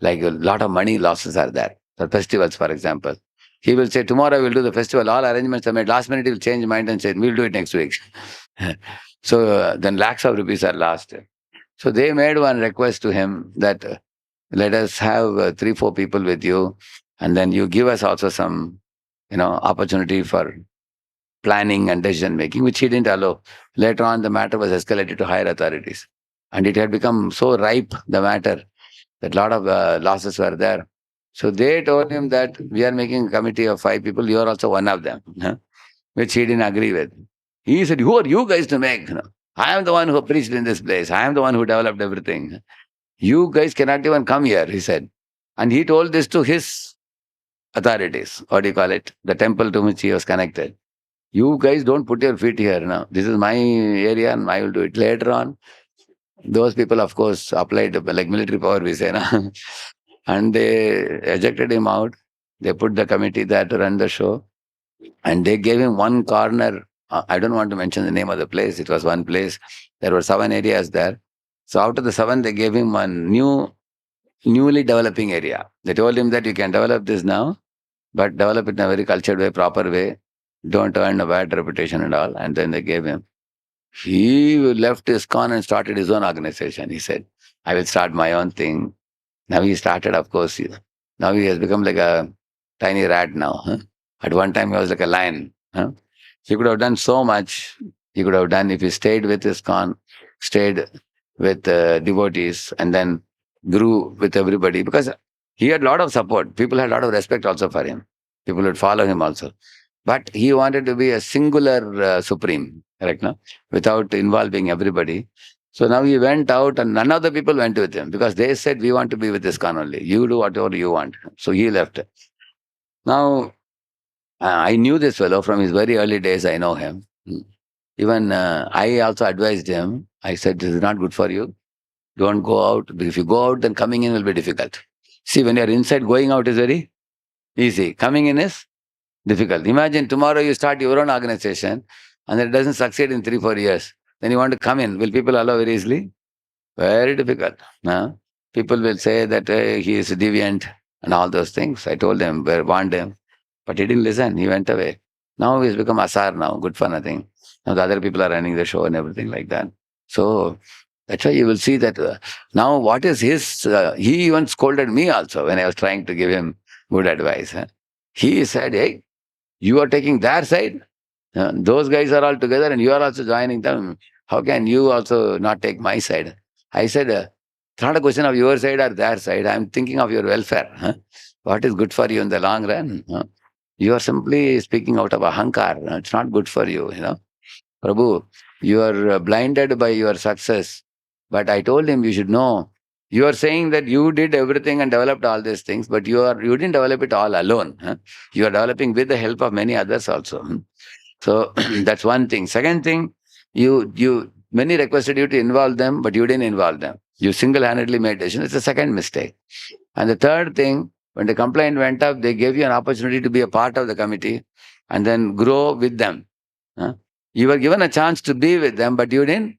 Like a lot of money losses are there. For festivals, for example. He will say, tomorrow we'll do the festival. All arrangements are made. Last minute he will change mind and say, we'll do it next week. So then lakhs of rupees are lost. So they made one request to him that let us have 3-4 people with you, and then you give us also some, opportunity for planning and decision making, which he didn't allow. Later on, the matter was escalated to higher authorities, and it had become so ripe, the matter, that a lot of losses were there. So they told him that we are making a committee of 5 people, you are also one of them, which he didn't agree with. He said, who are you guys to make? I am the one who preached in this place. I am the one who developed everything. You guys cannot even come here, he said. And he told this to his authorities. What do you call it? The temple to which he was connected. You guys don't put your feet here now. This is my area and I will do it. Later on, those people, of course, applied like military power, we say, na? And they ejected him out. They put the committee there to run the show. And they gave him one corner. I don't want to mention the name of the place. It was one place. There were 7 areas there. So out of the 7, they gave him one newly developing area. They told him that you can develop this now, but develop it in a very cultured way, proper way. Don't earn a bad reputation and all. And then they gave him. He left ISKCON and started his own organization. He said, I will start my own thing. Now he started, of course. Now he has become like a tiny rat now. At one time, he was like a lion. He could have done so much. He could have done if he stayed with ISKCON, stayed with devotees, and then grew with everybody. Because he had a lot of support. People had a lot of respect also for him. People would follow him also. But he wanted to be a singular supreme, correct? No? Without involving everybody. So now he went out and none of the people went with him because they said, we want to be with ISKCON only. You do whatever you want. So he left. Now, I knew this fellow from his very early days. I know him. Even I also advised him. I said, this is not good for you. Don't go out. If you go out, then coming in will be difficult. See, when you're inside, going out is very easy. Coming in is difficult. Imagine tomorrow you start your own organization and it doesn't succeed in 3-4 years. Then you want to come in. Will people allow very easily? Very difficult. People will say that he is deviant and all those things. I told him, warned him. But he didn't listen. He went away. Now he's become asar now, good for nothing. Now the other people are running the show and everything like that. So that's why you will see that now what is his... he even scolded me also when I was trying to give him good advice. He said, hey, you are taking their side. Those guys are all together and you are also joining them. How can you also not take my side? I said, it's not a question of your side or their side. I'm thinking of your welfare. What is good for you in the long run? You are simply speaking out of ahankar. It's not good for you, Prabhu, you are blinded by your success. But I told him, you should know. You are saying that you did everything and developed all these things, but you didn't develop it all alone. You are developing with the help of many others also. So that's one thing. Second thing, many requested you to involve them, but you didn't involve them. You single-handedly made decision. It's the second mistake. And the third thing, when the complaint went up, they gave you an opportunity to be a part of the committee and then grow with them. You were given a chance to be with them, but you didn't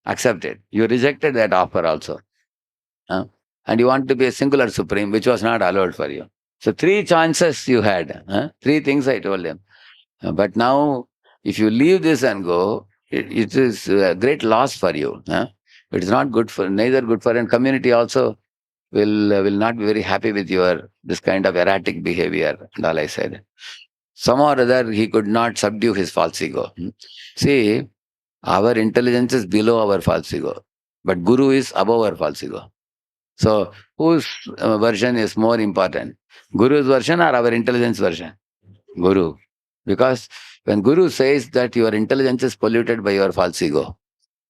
accept it. You rejected that offer also. And you want to be a singular supreme, which was not allowed for you. So 3 chances you had. 3 things I told him. But now, if you leave this and go, it is a great loss for you. It is not good for, neither good for, and community also will not be very happy with your this kind of erratic behavior. And all I said. Somehow or other, he could not subdue his false ego. See, our intelligence is below our false ego, but Guru is above our false ego. So, whose version is more important? Guru's version or our intelligence version? Guru. Because when Guru says that your intelligence is polluted by your false ego,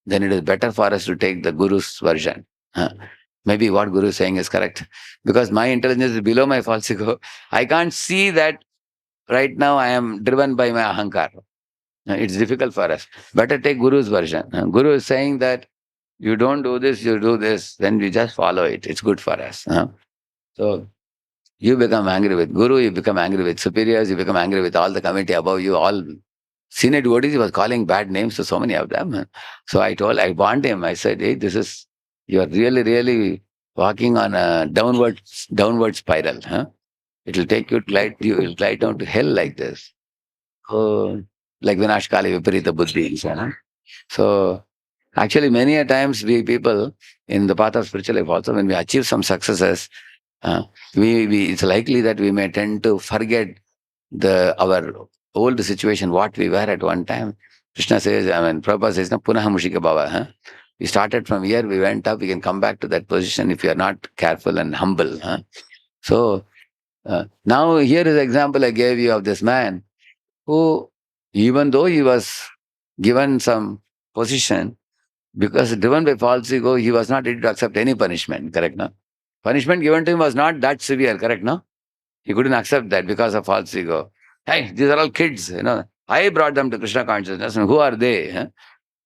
then it is better for us to take the Guru's version. maybe what Guru is saying is correct. Because my intelligence is below my false ego. I can't see that right now I am driven by my ahankar. It's difficult for us. Better take Guru's version. Guru is saying that you don't do this, you do this, then we just follow it. It's good for us. So you become angry with Guru, you become angry with superiors, you become angry with all the committee above you, all senior devotees. He was calling bad names to so many of them. So I warned him. I said, hey, you are really, really walking on a downward spiral. It will take you will glide down to hell like this. So, like Vinashkali Viparita Buddhi. So, actually, many a times we people in the path of spiritual life also, when we achieve some successes, uh, it's likely that we may tend to forget our old situation, what we were at one time. Krishna says, Prabhupada says, "Na punaha mushika bhava." We started from here, we went up, we can come back to that position if you are not careful and humble. So, now here is the example I gave you of this man who, even though he was given some position, because driven by false ego, he was not ready to accept any punishment, correct, no? Punishment given to him was not that severe, correct, no? He couldn't accept that because of false ego. Hey, these are all kids, I brought them to Krishna consciousness, and who are they,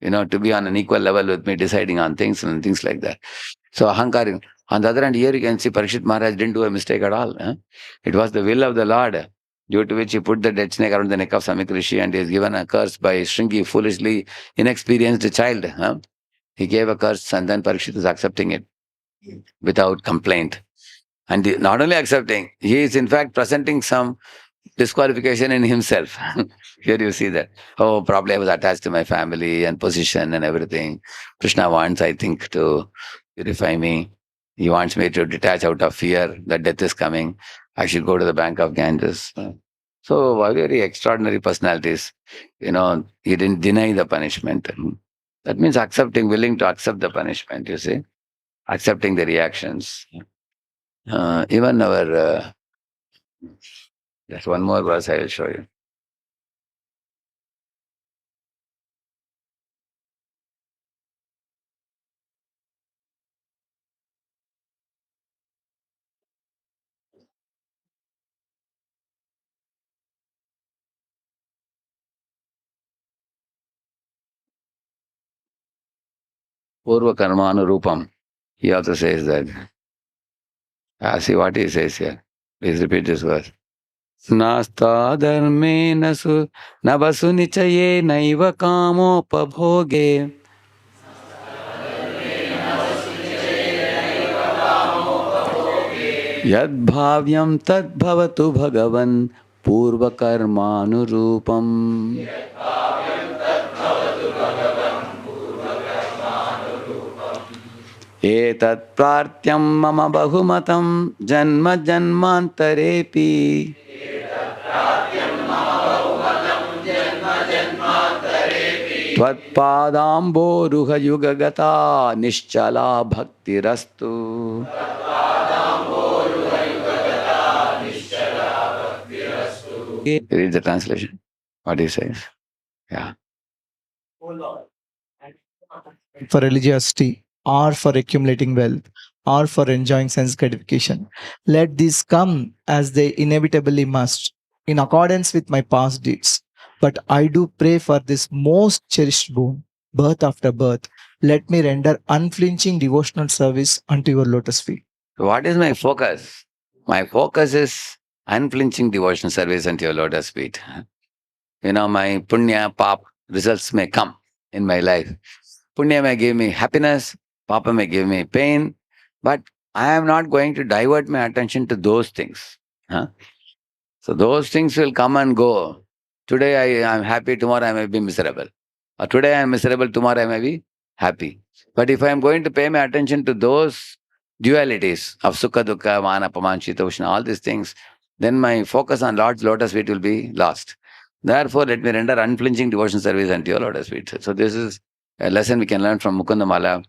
to be on an equal level with me, deciding on things and things like that. So, ahankar. On the other hand, here you can see Parikshit Maharaj didn't do a mistake at all. It was the will of the Lord, due to which he put the dead snake around the neck of Samik Rishi, and he is given a curse by Shringi, foolishly inexperienced child. He gave a curse, and then Parikshit is accepting it without complaint. And not only accepting, he is in fact presenting some disqualification in himself. Here you see that. Oh, probably I was attached to my family and position and everything. Krishna wants, I think, to purify me. He wants me to detach out of fear that death is coming. I should go to the bank of Ganges. So, very extraordinary personalities. He didn't deny the punishment. That means accepting, willing to accept the punishment, you see, accepting the reactions. Even just one more verse I will show you. Purva karmanu rupam. He also says that. See what he says here. Please repeat this verse. Nasta dharme nasu nabasu nichaye naiva kamopabhoge yad bhavyam tad bhavatu bhagavan purva karmanu rupam. Etat pratyam mama bahumatam janma janmantarepi. Tvatpadamboruha yugagata nischala bhaktirastu. Read the translation. What he says. Yeah. For religiosity, or for accumulating wealth, or for enjoying sense gratification. Let these come as they inevitably must, in accordance with my past deeds. But I do pray for this most cherished boon, birth after birth. Let me render unflinching devotional service unto your lotus feet. So what is my focus? My focus is unflinching devotional service unto your lotus feet. My punya, pap results may come in my life. Punya may give me happiness, papa may give me pain, but I am not going to divert my attention to those things. So those things will come and go. Today I am happy, tomorrow I may be miserable. Or today I am miserable, tomorrow I may be happy. But if I am going to pay my attention to those dualities of sukha, dukkha, mana, paman, shita, ushna, all these things, then my focus on Lord's lotus feet will be lost. Therefore, let me render unflinching devotion service unto your lotus feet. So this is a lesson we can learn from Mukundamala,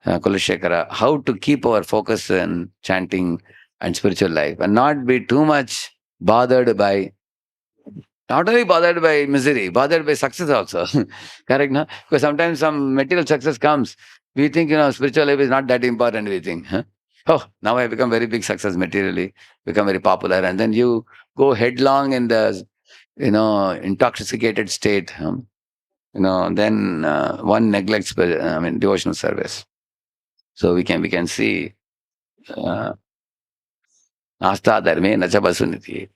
Kulashekara, how to keep our focus in chanting and spiritual life and not be too much bothered by, not only bothered by misery, bothered by success also. Correct, no? Because sometimes some material success comes, We think, spiritual life is not that important, we think. Huh? Oh, now I become very big success materially, become very popular, and then you go headlong in the, intoxicated state. Then one neglects, devotional service. So we can see uh, Nasta dharme nacha basuniti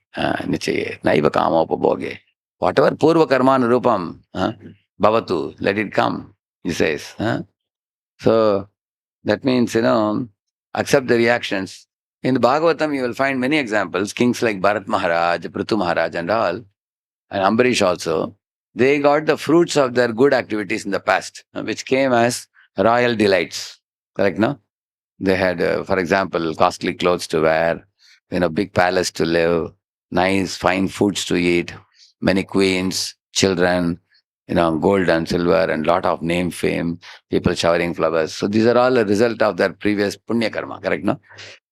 nichaye naiva kama upabhoge. Whatever purva karma rupam bhavatu, let it come, he says. So that means, accept the reactions. In the Bhagavatam, you will find many examples. Kings like Bharat Maharaj, Prithu Maharaj and all, and Ambarish also, they got the fruits of their good activities in the past, which came as royal delights. Correct, no? They had, for example, costly clothes to wear, big palace to live, nice, fine foods to eat, many queens, children, gold and silver, and lot of name, fame, people showering flowers. So these are all a result of their previous punya karma, correct, no?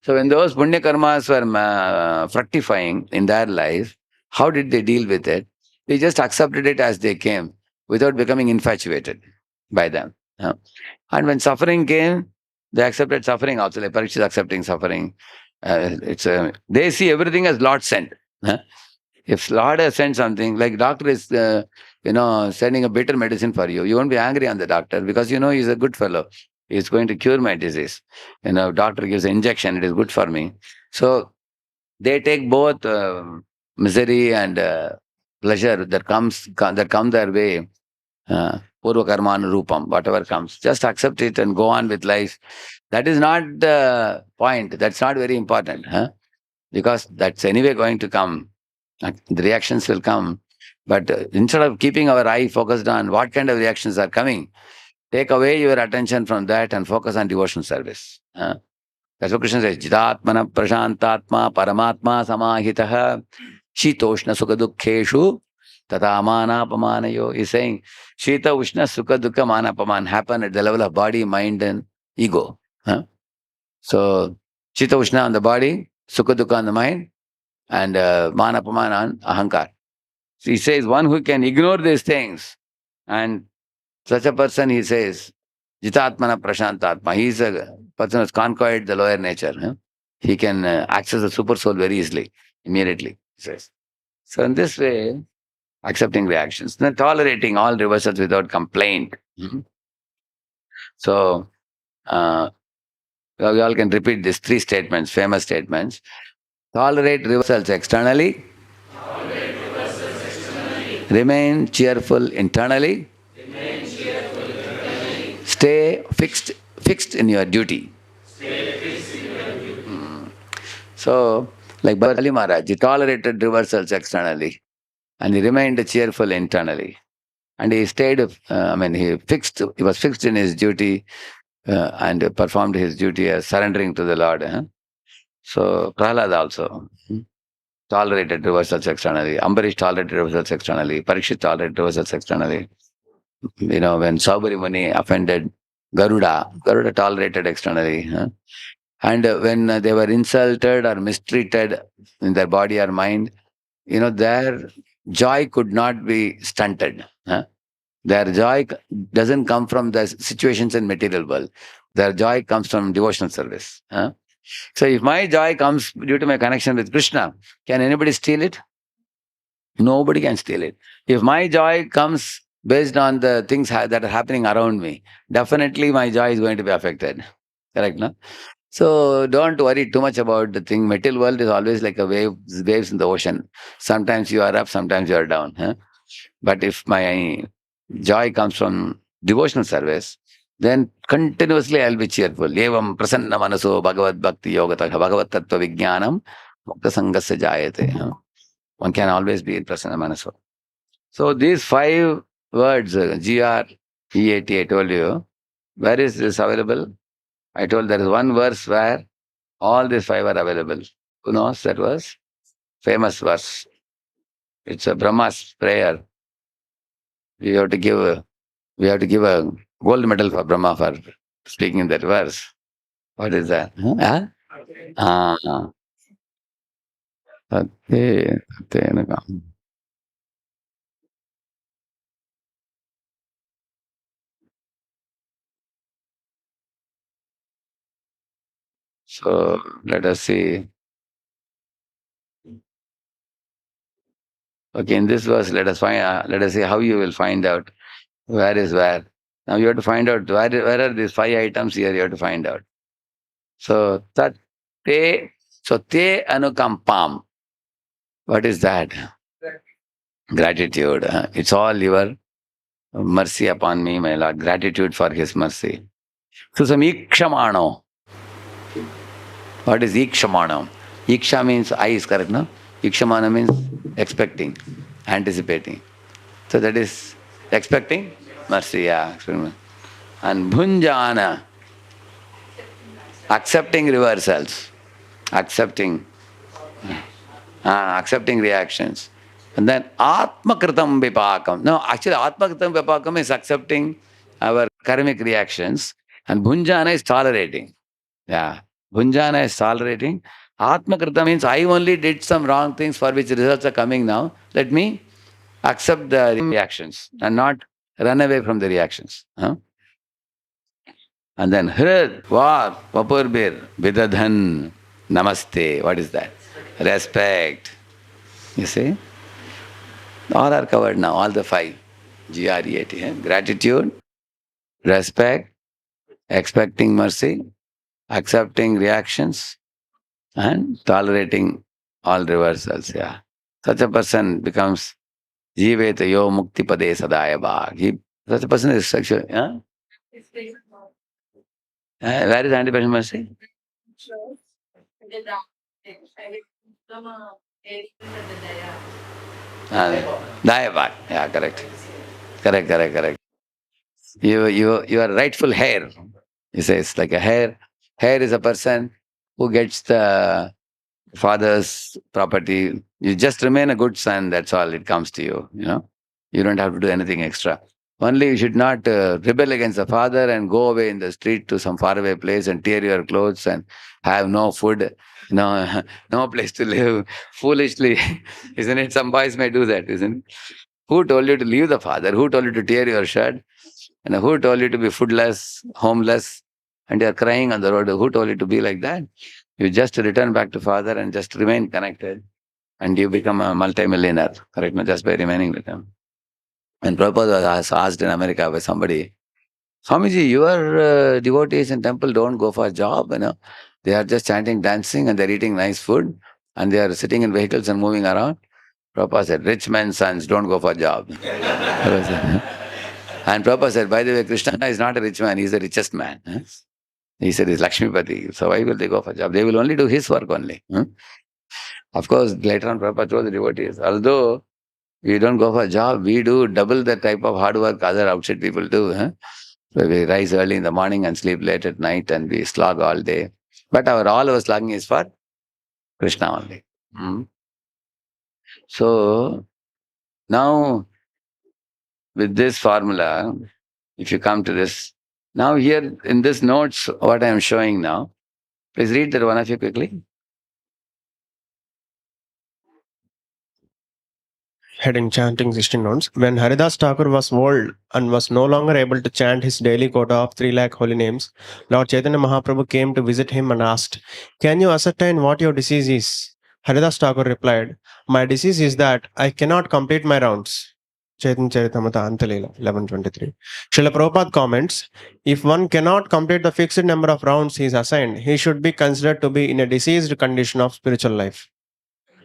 So when those punya karmas were fructifying in their life, how did they deal with it? They just accepted it as they came without becoming infatuated by them. And when suffering came, they accepted suffering also. Like Parikshit is accepting suffering. They see everything as Lord sent. Huh? If Lord has sent something, like doctor is, sending a bitter medicine for you, you won't be angry on the doctor because he's a good fellow. He's going to cure my disease. Doctor gives an injection, it is good for me. So they take both misery and pleasure that come their way. Purva karma rupam, whatever comes, just accept it and go on with life. That is not the point. That's not very important, because that's anyway going to come. The reactions will come. But instead of keeping our eye focused on what kind of reactions are coming, take away your attention from that and focus on devotional service. That's what Krishna says. Jitatmana prashantatma paramatma samahitaha shitoshna sukha dukkheshu tata manapamanayo. He's saying Shita Ushna Sukha Dukha Manapaman happen at the level of body, mind, and ego. So Shita Ushna on the body, Sukha Dukha on the mind, and Manapaman on Ahankar. So he says one who can ignore these things, and such a person, he says, Jitatmana Prashantatma. He is a person who has conquered the lower nature. He can access the super soul very easily, immediately, he says. So in this way, accepting reactions, then tolerating all reversals without complaint. So we all can repeat these three statements, famous statements. Tolerate reversals externally. Remain cheerful internally. Stay fixed in your duty. So, like Bali Maharaj, he tolerated reversals externally and he remained cheerful internally. And he stayed, he was fixed in his duty and performed his duty as surrendering to the Lord. So, Prahlad also tolerated reversals externally. Ambarish tolerated reversals externally. Parikshit tolerated reversals externally. When Saubari Muni offended Garuda tolerated externally. And when they were insulted or mistreated in their body or mind, their joy could not be stunted. Their joy doesn't come from the situations in material world. Their joy comes from devotional service. So if my joy comes due to my connection with Krishna, can anybody steal it? Nobody can steal it. If my joy comes based on the things that are happening around me, definitely my joy is going to be affected. Correct, no? So don't worry too much about the thing. Material world is always like a waves in the ocean. Sometimes you are up, sometimes you are down. But if my joy comes from devotional service, then continuously I'll be cheerful. Evam prasanna manaso bhagavad bhakti yogatah bhagavad tattva vijnanam mukta sangasya jayate. One can always be in prasanna manaso. So these 5 words, G.R.E.A.T, I told you, where is this available? I told there is one verse where all these 5 are available. Who knows that verse? Famous verse. It's a Brahma's prayer. We have to give a gold medal for Brahma for speaking in that verse. What is that? Huh? Ah. Tate, tate, So let us see. Okay, in this verse, let us see how you will find out where is where. Now you have to find out where are these 5 items here. You have to find out. So te anukampam. What is that? Gratitude. It's all your mercy upon me, my Lord. Gratitude for His mercy. So some ikshamano. What is ikshamano? Iksha means I is correct, no? Ikshamana means expecting, anticipating. So that is expecting mercy, yeah. And bhunjana, accepting reversals, accepting accepting reactions. And then Atmakritam Vipakam. No, actually Atmakritam Vipakam is accepting our karmic reactions and Bhunjana is tolerating. Yeah. Bhunjana is tolerating. Atmakrita means I only did some wrong things for which results are coming now. Let me accept the reactions and not run away from the reactions. Huh? And then Hrid, Var, Vapurbir, Vidadhan, Namaste. What is that? Respect. You see? All are covered now, all the 5. G.R.E.A.T. Gratitude, respect, expecting mercy, accepting reactions, and tolerating all reversals. Yeah. Such a person becomes Jiveta yo mukti pade sadaya bhag. Such a person is sexual. Yeah? Where is anti-passion mercy? Daya bhag. Yeah, correct. Correct. You are rightful heir. He says like a heir. Heir is a person who gets the father's property. You just remain a good son. That's all. It comes to you. You know, you don't have to do anything extra. Only you should not rebel against the father and go away in the street to some faraway place and tear your clothes and have no food, no no place to live. Foolishly, isn't it? Some boys may do that, isn't it? Who told you to leave the father? Who told you to tear your shirt? And who told you to be foodless, homeless, and you are crying on the road? Who told you to be like that? You just return back to father and just remain connected, and you become a multimillionaire, correct? No, just by remaining with him. And Prabhupada was asked in America by somebody, Swamiji, your devotees in temple don't go for a job, you know. They are just chanting, dancing, and they're eating nice food, and they are sitting in vehicles and moving around. Prabhupada said, rich men's sons don't go for a job. And Prabhupada said, by the way, Krishna is not a rich man, he's the richest man. He said, he's Lakshmipati. So why will they go for a job? They will only do his work only. Of course, later on, Prabhupada told the devotees, although we don't go for a job, we do double the type of hard work other outside people do. So we rise early in the morning and sleep late at night and we slog all day. But all our slogging is for Krishna only. So now with this formula, if you come to this, now here in this notes, what I am showing now, please read that one of you quickly. Heading chanting 16 rounds. When Haridas Thakur was old and was no longer able to chant his daily quota of 3 lakh holy names, Lord Chaitanya Mahaprabhu came to visit him and asked, can you ascertain what your disease is? Haridas Thakur replied, my disease is that I cannot complete my rounds. Chaitanya Charitamrita Antalila 11:23. Srila Prabhupada comments, if one cannot complete the fixed number of rounds he is assigned, he should be considered to be in a diseased condition of spiritual life.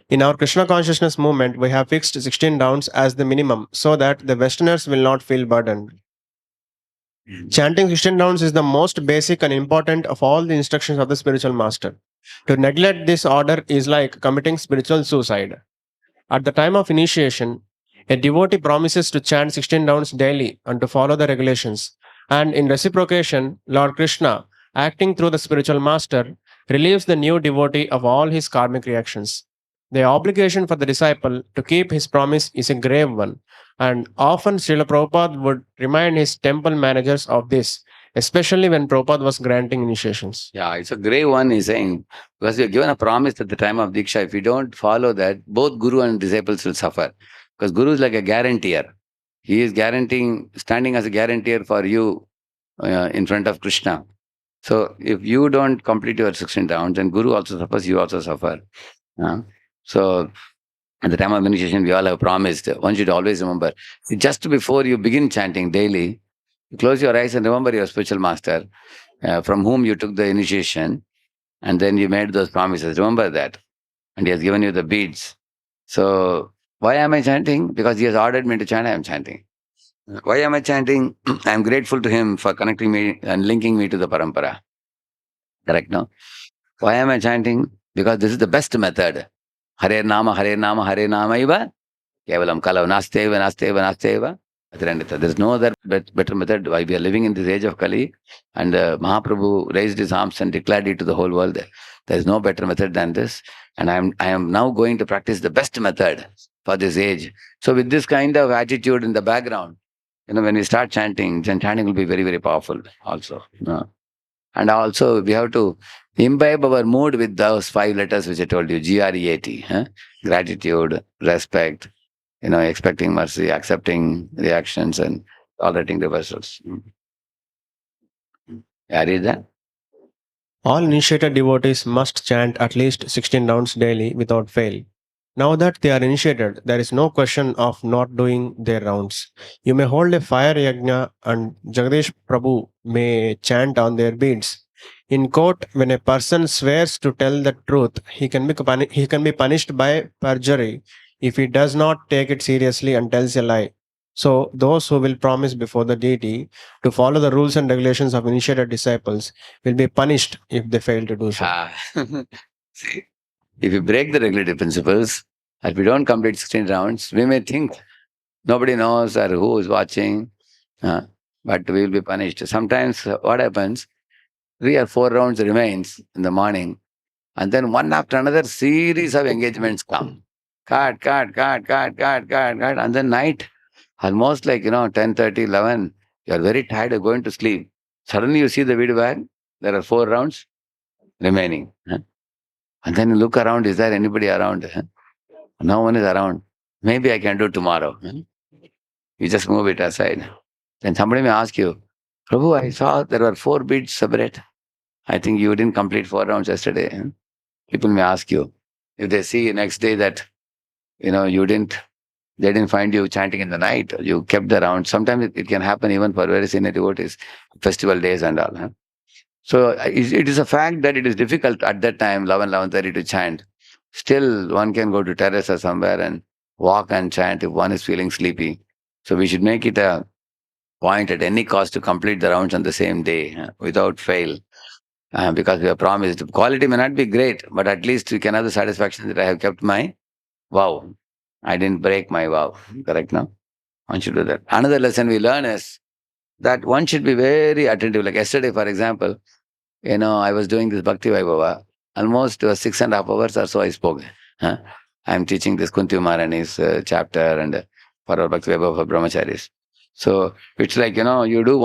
In our Krishna consciousness movement, we have fixed 16 rounds as the minimum so that the Westerners will not feel burdened. Chanting 16 rounds is the most basic and important of all the instructions of the spiritual master. To neglect this order is like committing spiritual suicide. At the time of initiation, a devotee promises to chant 16 rounds daily and to follow the regulations. And in reciprocation, Lord Krishna, acting through the spiritual master, relieves the new devotee of all his karmic reactions. The obligation for the disciple to keep his promise is a grave one, and often Srila Prabhupada would remind his temple managers of this, especially when Prabhupada was granting initiations. Yeah, it's a grave one, he's saying, because we are given a promise at the time of Diksha. If we don't follow that, both Guru and disciples will suffer. Because Guru is like a guarantor. He is guaranteeing, standing as a guarantor for you in front of Krishna. So if you don't complete your 16 rounds, then Guru also suffers, you also suffer. So at the time of initiation, we all have promised. One should always remember, just before you begin chanting daily, you close your eyes and remember your spiritual master from whom you took the initiation, and then you made those promises. Remember that. And he has given you the beads. So why am I chanting? Because he has ordered me to chant, I am chanting. Why am I chanting? I am grateful to him for connecting me and linking me to the parampara. Correct, no? Why am I chanting? Because this is the best method. Hare Nama, Hare Nama, Hare Nama iva. Kevalam kalau nasteva, nasteva, nasteva. There is no other better method. Why we are living in this age of Kali, and Mahaprabhu raised his arms and declared it to the whole world. There is no better method than this, and I am now going to practice the best method for this age. So with this kind of attitude in the background, when we start chanting, then chanting will be very, very powerful also. And also we have to imbibe our mood with those 5 letters which I told you, G.R.E.A.T. Gratitude, respect, expecting mercy, accepting reactions, and tolerating reversals. Yeah, read that. All initiated devotees must chant at least 16 rounds daily without fail. Now that they are initiated, there is no question of not doing their rounds. You may hold a fire yajna and Jagadish Prabhu may chant on their beads. In court, when a person swears to tell the truth, he can be punished by perjury if he does not take it seriously and tells a lie. So, those who will promise before the deity to follow the rules and regulations of initiated disciples will be punished if they fail to do so. See, if we break the regulative principles, and we don't complete 16 rounds, we may think nobody knows or who is watching, but we will be punished. Sometimes what happens, 3 or 4 rounds remains in the morning, and then one after another series of engagements come. Cut, and then night, almost like, 10:30, 11, you are very tired of going to sleep. Suddenly you see the video bag, there are 4 rounds remaining. And then you look around, is there anybody around? No one is around. Maybe I can do tomorrow. You just move it aside. Then somebody may ask you, Prabhu, I saw there were 4 beads separate. I think you didn't complete 4 rounds yesterday. People may ask you. If they see next day that, they didn't find you chanting in the night, you kept the round. Sometimes it can happen even for very senior devotees, festival days and all. So it is a fact that it is difficult at that time, 11:30 to chant. Still, one can go to terrace or somewhere and walk and chant if one is feeling sleepy. So we should make it a point at any cost to complete the rounds on the same day without fail. Because we have promised. Quality may not be great, but at least we can have the satisfaction that I have kept my vow. I didn't break my vow. Correct now? One should do that. Another lesson we learn is that one should be very attentive. Like yesterday, for example, I was doing this Bhakti Vaibhava. Almost 6.5 hours or so I spoke. I'm teaching this Kunti Maharani's chapter and for our Bhakti Vaibhava for Brahmacharis. So it's like, you do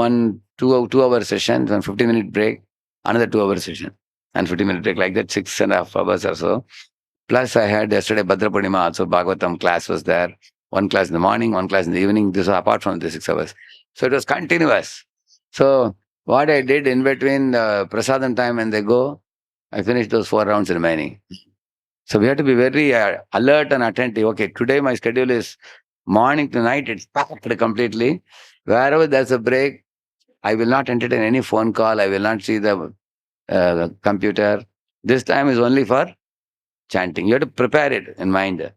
2-hour session, 15-minute break, another 2-hour session, and 15-minute break, like that, 6.5 hours or so. Plus, I had yesterday Bhadra Purnima, also Bhagavatam class was there. 1 class in the morning, 1 class in the evening. This was apart from the 6 hours. So it was continuous. So what I did in between prasadam time and they go, I finished those 4 rounds remaining. So we have to be very alert and attentive. Okay, today my schedule is morning to night. It's packed completely. Wherever there's a break, I will not entertain any phone call. I will not see the computer. This time is only for chanting. You have to prepare it in mind.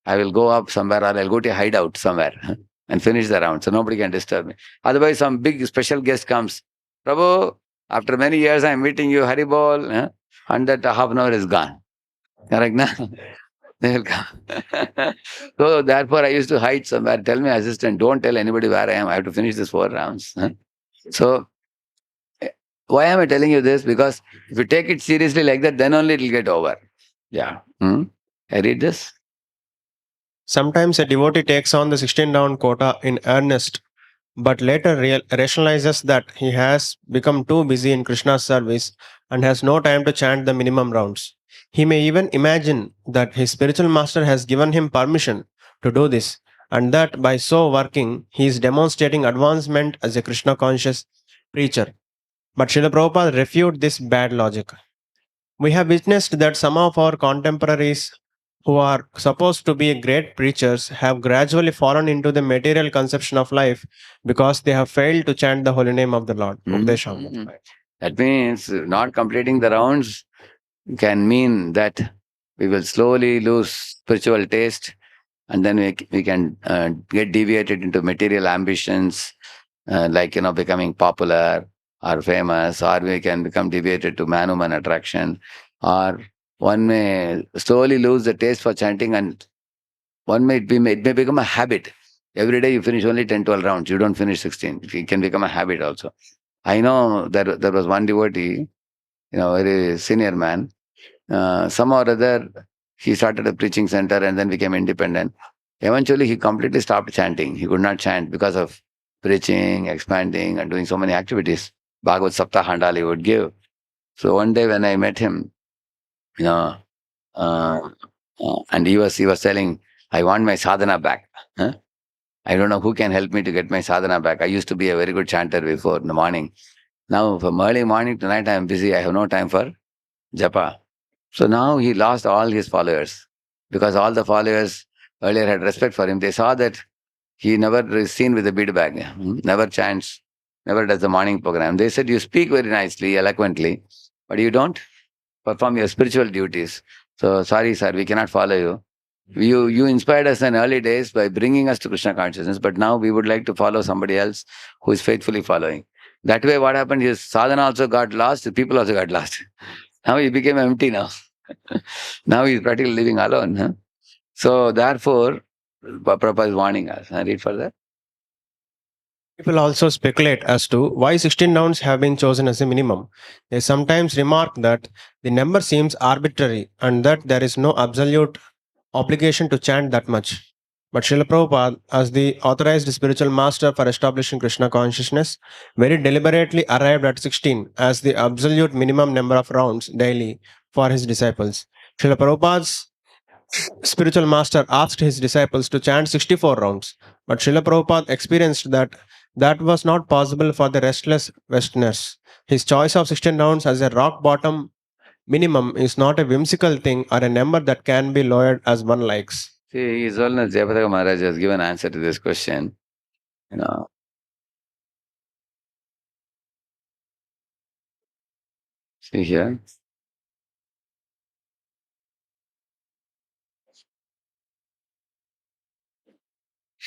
I will go up somewhere or I'll go to a hideout somewhere and finish the round so nobody can disturb me. Otherwise, some big special guest comes. Prabhu, after many years I'm meeting you, Haribol, and that half an hour is gone. Correct now? They will come. So therefore I used to hide somewhere. Tell my assistant, don't tell anybody where I am. I have to finish these 4 rounds. So why am I telling you this? Because if you take it seriously like that, then only it will get over. Yeah. I read this. Sometimes a devotee takes on the 16 round quota in earnest, but later rationalizes that he has become too busy in Krishna's service and has no time to chant the minimum rounds. He may even imagine that his spiritual master has given him permission to do this, and that by so working, he is demonstrating advancement as a Krishna conscious preacher. But Srila Prabhupada refuted this bad logic. We have witnessed that some of our contemporaries who are supposed to be great preachers have gradually fallen into the material conception of life because they have failed to chant the holy name of the Lord. Radheshyam. That means not completing the rounds can mean that we will slowly lose spiritual taste, and then we can get deviated into material ambitions, like becoming popular or famous, or we can become deviated to man-woman attraction, or one may slowly lose the taste for chanting, and it may become a habit. Every day you finish only 10, 12 rounds. You don't finish 16. It can become a habit also. I know there was one devotee, very senior man. Somehow or other, he started a preaching center and then became independent. Eventually, he completely stopped chanting. He could not chant because of preaching, expanding, and doing so many activities. Bhagavad Saptahandal he would give. So one day when I met him, you know, uh, and he was telling, I want my sadhana back. Huh? I don't know who can help me to get my sadhana back. I used to be a very good chanter before in the morning. Now from early morning to night I am busy. I have no time for japa. So now he lost all his followers because all the followers earlier had respect for him. They saw that he never is seen with a bead bag, never chants, never does the morning program. They said, you speak very nicely, eloquently, but you don't perform your spiritual duties. So sorry, sir, we cannot follow you. You inspired us in early days by bringing us to Krishna consciousness, but now we would like to follow somebody else who is faithfully following. That way, what happened is sadhana also got lost, the people also got lost. Now he became empty now. Now he's practically living alone. Huh? So therefore, Prabhupada is warning us. I read further. People also speculate as to why 16 rounds have been chosen as a minimum. They sometimes remark that the number seems arbitrary and that there is no absolute obligation to chant that much. But Srila Prabhupada, as the authorized spiritual master for establishing Krishna consciousness, very deliberately arrived at 16 as the absolute minimum number of rounds daily for his disciples. Srila Prabhupada's spiritual master asked his disciples to chant 64 rounds, but Srila Prabhupada experienced that was not possible for the restless Westerners. His choice of 16 rounds as a rock bottom minimum is not a whimsical thing or a number that can be lowered as one likes. See, His Holiness Jayapataka Maharaj has given answer to this question. See here.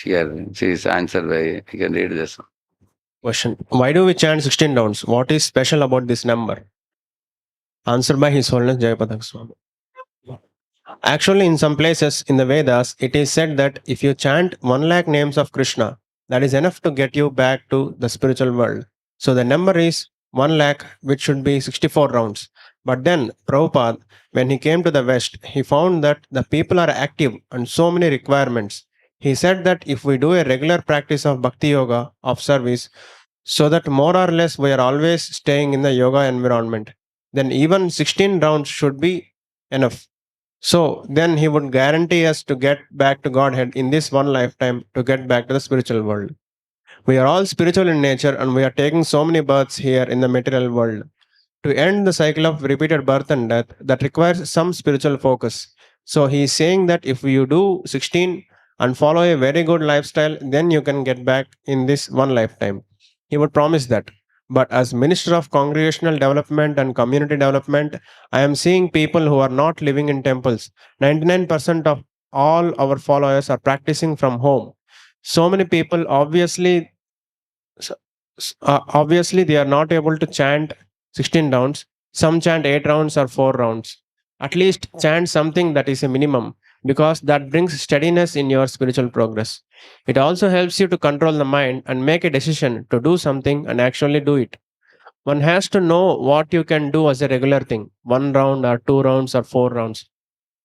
Here, see his answer by, you can read this one. Question: why do we chant 16 rounds? What is special about this number? Answer by His Holiness Jayapataka Swami. Actually, in some places in the Vedas, it is said that if you chant 1 lakh names of Krishna, that is enough to get you back to the spiritual world. So the number is 1 lakh, which should be 64 rounds. But then, Prabhupada, when he came to the West, he found that the people are active and so many requirements. He said that if we do a regular practice of Bhakti Yoga, of service, so that more or less we are always staying in the yoga environment, then even 16 rounds should be enough. So then he would guarantee us to get back to Godhead in this one lifetime to get back to the spiritual world. We are all spiritual in nature and we are taking so many births here in the material world. To end the cycle of repeated birth and death, that requires some spiritual focus. So he is saying that if you do 16 and follow a very good lifestyle, then you can get back in this one lifetime. He would promise that. But as Minister of Congregational Development and Community Development, I am seeing people who are not living in temples. 99% of all our followers are practicing from home. So many people obviously they are not able to chant 16 rounds. Some chant 8 rounds or 4 rounds. At least chant something that is a minimum because that brings steadiness in your spiritual progress. It also helps you to control the mind and make a decision to do something and actually do it. One has to know what you can do as a regular thing, 1 round or 2 rounds or 4 rounds.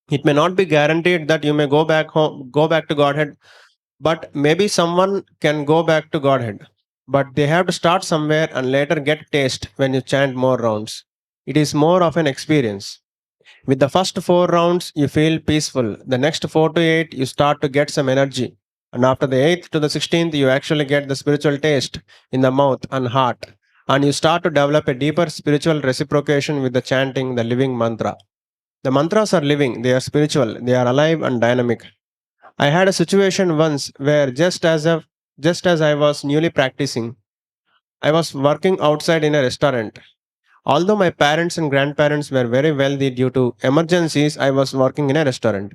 It may not be guaranteed that you may go back home, go back to Godhead, but maybe someone can go back to Godhead. But they have to start somewhere and later get taste when you chant more rounds. It is more of an experience. With the first 4 rounds, you feel peaceful. The next 4 to 8, you start to get some energy. And after the 8th to the 16th, you actually get the spiritual taste in the mouth and heart. and you start to develop a deeper spiritual reciprocation with the chanting the living mantra. The mantras are living, they are spiritual, they are alive and dynamic. I had a situation once where just as I was newly practicing, I was working outside in a restaurant. Although my parents and grandparents were very wealthy due to emergencies, I was working in a restaurant.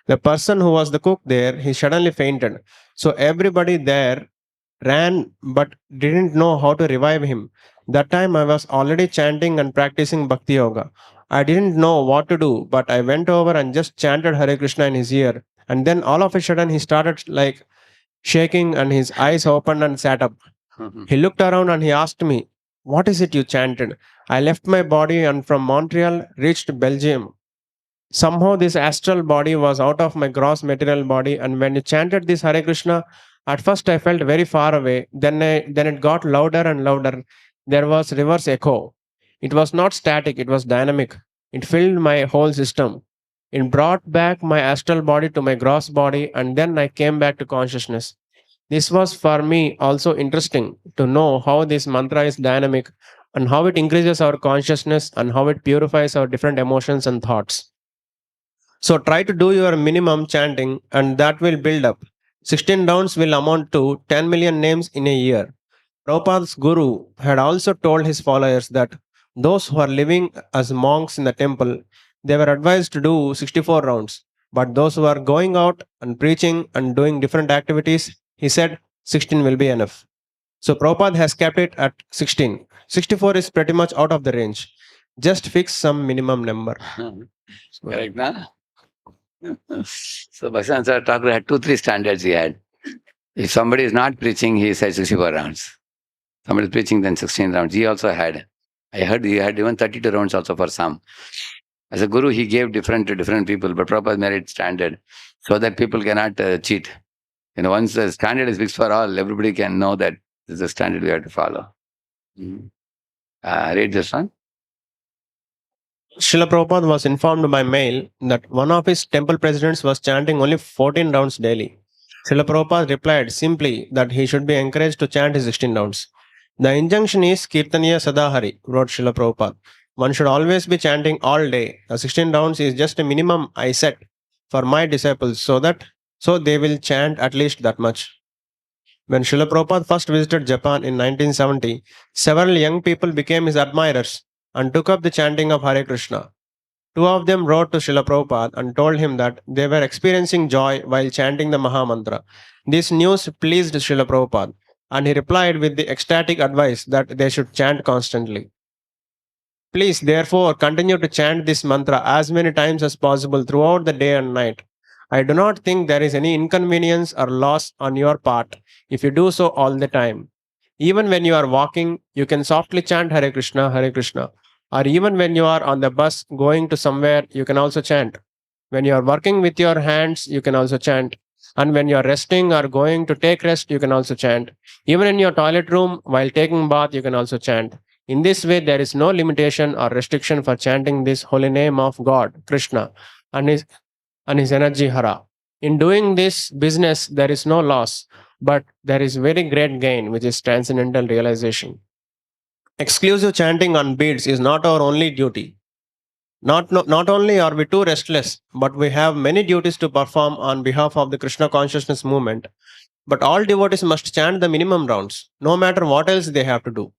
The person who was the cook there, he suddenly fainted. So everybody there ran but didn't know how to revive him. That time I was already chanting and practicing Bhakti Yoga. I didn't know what to do, but I went over and just chanted Hare Krishna in his ear. And then all of a sudden he started like shaking and his eyes opened and sat up. He looked around and he asked me, "What is it you chanted?" I left my body and from Montreal reached Belgium. Somehow this astral body was out of my gross material body, and when you chanted this Hare Krishna, at first I felt very far away. Then it got louder and louder. There was reverse echo. It was not static, it was dynamic. It filled my whole system. It brought back my astral body to my gross body, and then I came back to consciousness. This was for me also interesting to know how this mantra is dynamic and how it increases our consciousness and how it purifies our different emotions and thoughts. So try to do your minimum chanting and that will build up. 16 rounds will amount to 10 million names in a year. Prabhupada's guru had also told his followers that those who are living as monks in the temple, they were advised to do 64 rounds. But those who are going out and preaching and doing different activities, he said 16 will be enough. So Prabhupada has kept it at 16. 64 is pretty much out of the range. Just fix some minimum number. Correct, na? So Bhaktivinoda Thakur had 2-3 standards he had. If somebody is not preaching, he said 64 rounds. Somebody is preaching, then 16 rounds. He also had. I heard he had even 32 rounds also for some. As a guru, he gave different to different people, but Prabhupada made it standard so that people cannot cheat. Once the standard is fixed for all, everybody can know that this is the standard we have to follow. Read this one. Srila Prabhupada was informed by mail that one of his temple presidents was chanting only 14 rounds daily. Srila Prabhupada replied simply that he should be encouraged to chant his 16 rounds. The injunction is Kirtaniya Sadahari, wrote Srila Prabhupada. One should always be chanting all day. The 16 rounds is just a minimum I set for my disciples so they will chant at least that much. When Srila Prabhupada first visited Japan in 1970, several young people became his admirers and took up the chanting of Hare Krishna. Two of them wrote to Srila Prabhupada and told him that they were experiencing joy while chanting the Maha Mantra. This news pleased Srila Prabhupada, and he replied with the ecstatic advice that they should chant constantly. Please, therefore, continue to chant this mantra as many times as possible throughout the day and night. I do not think there is any inconvenience or loss on your part if you do so all the time. Even when you are walking, you can softly chant Hare Krishna, Hare Krishna. Or even when you are on the bus going to somewhere, you can also chant. When you are working with your hands, you can also chant. And when you are resting or going to take rest, you can also chant. Even in your toilet room, while taking bath, you can also chant. In this way, there is no limitation or restriction for chanting this holy name of God, Krishna, and his energy Hara. In doing this business, there is no loss, but there is very great gain, which is transcendental realization. Exclusive chanting on beads is not our only duty. Not only are we too restless, but we have many duties to perform on behalf of the Krishna consciousness movement. But all devotees must chant the minimum rounds, no matter what else they have to do.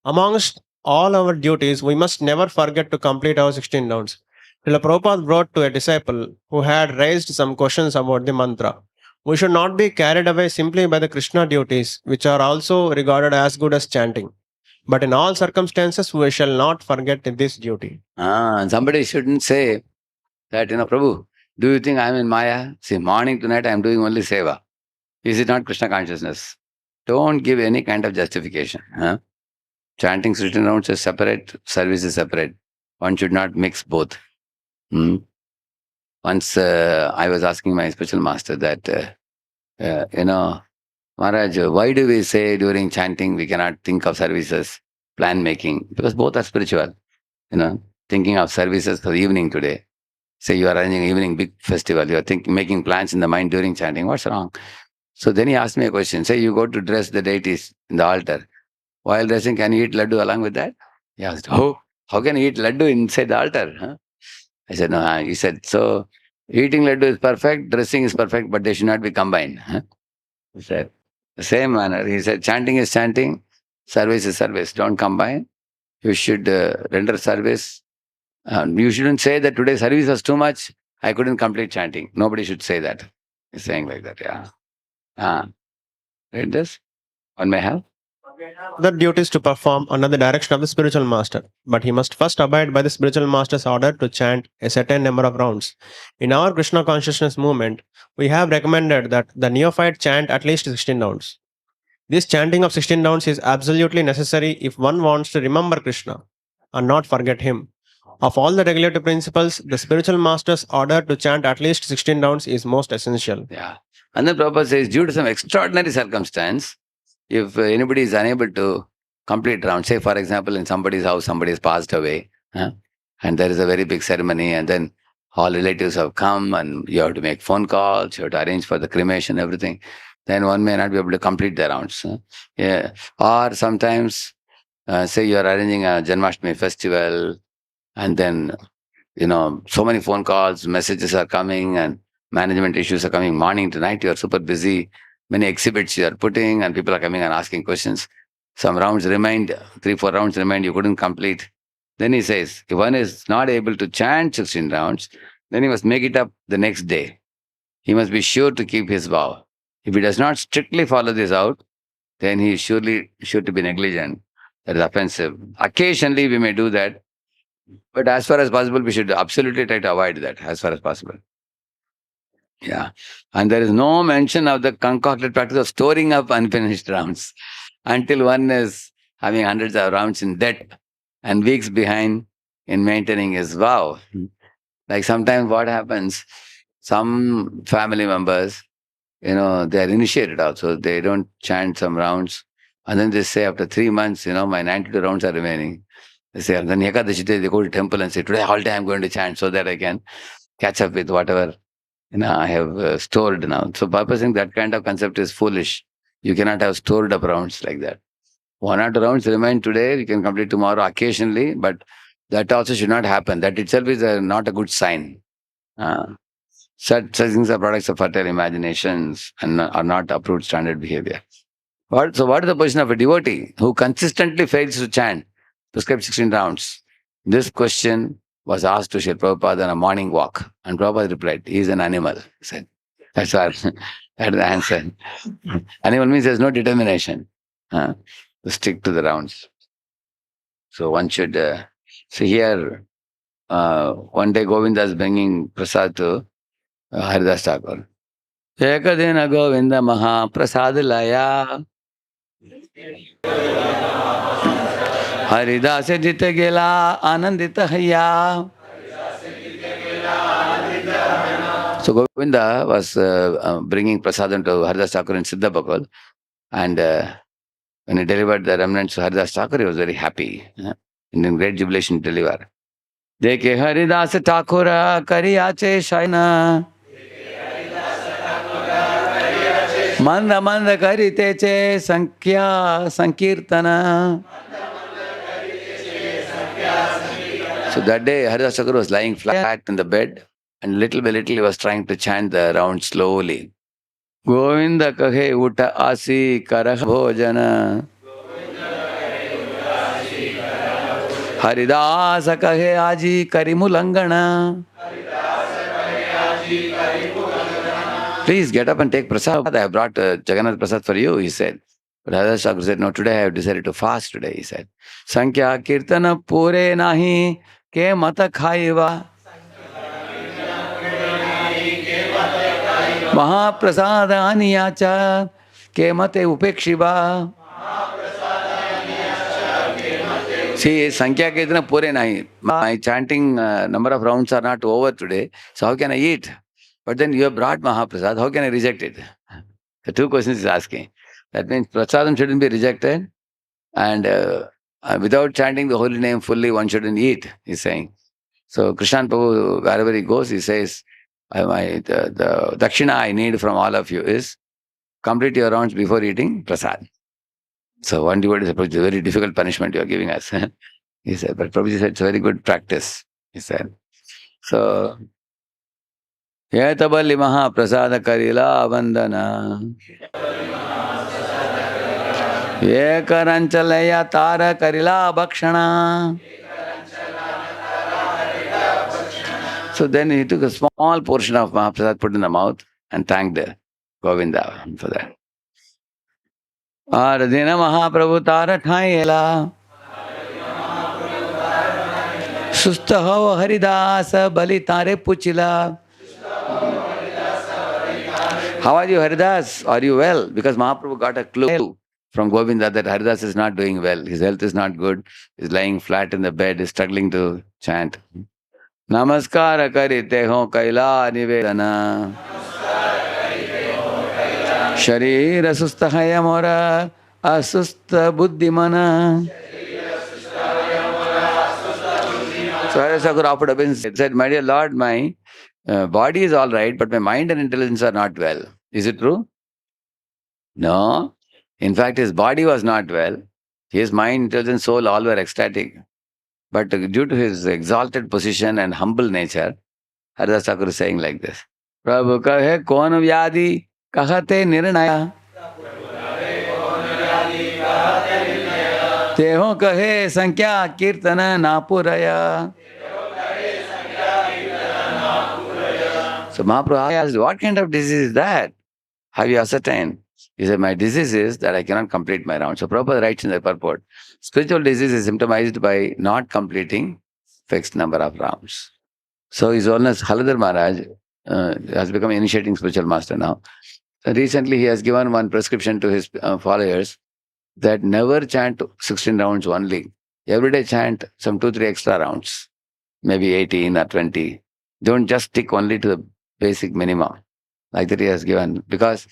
Amongst all our duties, we must never forget to complete our 16 rounds. Srila Prabhupada wrote to a disciple who had raised some questions about the mantra. We should not be carried away simply by the Krishna duties, which are also regarded as good as chanting. But in all circumstances, we shall not forget this duty. Somebody shouldn't say that, Prabhu, do you think I am in Maya? See, morning to night I am doing only seva. Is it not Krishna consciousness? Don't give any kind of justification. Chanting 16 rounds is separate, service is separate. One should not mix both. Once I was asking my spiritual master that, Maharaj, why do we say during chanting we cannot think of services, plan making? Because both are spiritual. Thinking of services for the evening today. Say you are arranging an evening big festival, you are making plans in the mind during chanting. What's wrong? So then he asked me a question. Say you go to dress the deities in the altar. while dressing, can you eat laddu along with that? He asked, oh, how can you eat laddu inside the altar? Huh? I said, no. He said, so eating laddu is perfect, dressing is perfect, but they should not be combined. Huh? He said, the same manner. He said, chanting is chanting, service is service. Don't combine. You should render service. You shouldn't say that today service was too much. I couldn't complete chanting. Nobody should say that. He's saying like that, yeah. Read this. One may have. Other duties to perform under the direction of the spiritual master, but he must first abide by the spiritual master's order to chant a certain number of rounds. In our Krishna consciousness movement, we have recommended that the neophyte chant at least 16 rounds. This chanting of 16 rounds is absolutely necessary if one wants to remember Krishna and not forget him. Of all the regulative principles, the spiritual master's order to chant at least 16 rounds is most essential. Yeah. And then Prabhupada says, due to some extraordinary circumstance, if anybody is unable to complete round, say for example, in somebody's house, somebody has passed away, and there is a very big ceremony, and then all relatives have come, and you have to make phone calls, you have to arrange for the cremation, everything, then one may not be able to complete the rounds. Yeah. Or sometimes, say you are arranging a Janmashtami festival, and then, so many phone calls, messages are coming, and management issues are coming morning to night, you are super busy. Many exhibits you are putting, and people are coming and asking questions. Some rounds remained, 3-4 rounds remained, you couldn't complete. Then he says, if one is not able to chant 16 rounds, then he must make it up the next day. He must be sure to keep his vow. If he does not strictly follow this out, then he is surely sure to be negligent. That is offensive. Occasionally we may do that, but as far as possible, we should absolutely try to avoid that as far as possible. Yeah. And there is no mention of the concocted practice of storing up unfinished rounds until one is having hundreds of rounds in debt and weeks behind in maintaining his vow. Like sometimes what happens, some family members, they are initiated also. They don't chant some rounds. And then they say after 3 months, my 92 rounds are remaining. They say, and then Ekadashi day, they go to temple and say, today all day I'm going to chant so that I can catch up with whatever I have stored now. So purposing that kind of concept is foolish. You cannot have stored up rounds like that. 1 or 2 rounds remain today, you can complete tomorrow occasionally, but that also should not happen. That itself is not a good sign. Such things are products of fertile imaginations and are not approved standard behavior. So what is the position of a devotee who consistently fails to chant prescribed 16 rounds? This question was asked to Srila Prabhupada on a morning walk. And Prabhupada replied, he is an animal. He said, that's the answer. Animal means there's no determination to stick to the rounds. So one should, see here, one day Govinda is bringing prasad to Haridas Thakur. Ekadina Govinda Maha Prasadalaya Haridas Jita Gela Anandita Haya. So Govinda was bringing prasadam to Haridas Thakur in Siddhapakal, and when he delivered the remnants to Haridas Thakur, he was very happy. And in great jubilation to deliver. Deke Haridas Thakura Kariyache Shaina Manda Manda Kariteche Sankhya Sankirtana. So that day Haridas Thakur was lying flat in the bed, and little by little he was trying to chant the round slowly. Govinda kahe uta asi karah bhojana. Haridasa kahe aji karimulangana. Please get up and take prasad. I have brought Jagannath prasad for you, he said. But Haridas Thakur said, no, today I have decided to fast today, he said. Sankhya kirtana pure nahi ke mata khaiva. Mahaprasada aniyacha ke mate upekshiva. See, Sankhya kirtana pure nahi. My chanting number of rounds are not over today, so how can I eat? But then you have brought Mahaprasad, how can I reject it? The 2 questions he's asking. That means prasadam shouldn't be rejected, and without chanting the holy name fully, one shouldn't eat, he's saying. So Krishna Prabhu, wherever he goes, he says, the dakshina I need from all of you is complete your rounds before eating prasad. So one devotee said, Prabhuji, it's a very difficult punishment you are giving us. He said, but Prabhuji said, it's a very good practice. He said. So, Yetabali Maha Prasada Karila Vandana. Yekaranchalaya Tara Karila Bhakshana. So then he took a small portion of Mahaprasad, put in the mouth, and thanked Govinda for that. Aradina Mahaprabhu Tara Thayela. Susta ho Haridasa Bali Tare Puchila. How are you, Haridas? Are you well? Because Mahaprabhu got a clue from Govinda that Haridas is not doing well. His health is not good. He's lying flat in the bed, is struggling to chant. Namaskara karite ho kaila nivedana. Sharira susta hayamora asusta buddhimana. So Haridas offered obeisance. He said, my dear Lord, my body is all right, but my mind and intelligence are not well. Is it true? No. In fact, his body was not well. His mind, intelligence, soul, all were ecstatic. But due to his exalted position and humble nature, Haridas Thakur is saying like this. Prabhu kahe kon vyadi kahate nirnaya. Teho kahe sankhya kirtana napuraya. So Mahaprabhu asked, what kind of disease is that? Have you ascertained? He said, my disease is that I cannot complete my round. So Prabhupada writes in the purport, spiritual disease is symptomized by not completing fixed number of rounds. So His Holiness Haladhar Maharaj has become initiating spiritual master now. So recently he has given one prescription to his followers that never chant 16 rounds only. Every day chant some 2-3 extra rounds, maybe 18 or 20. Don't just stick only to the basic minimum. Like that he has given. Because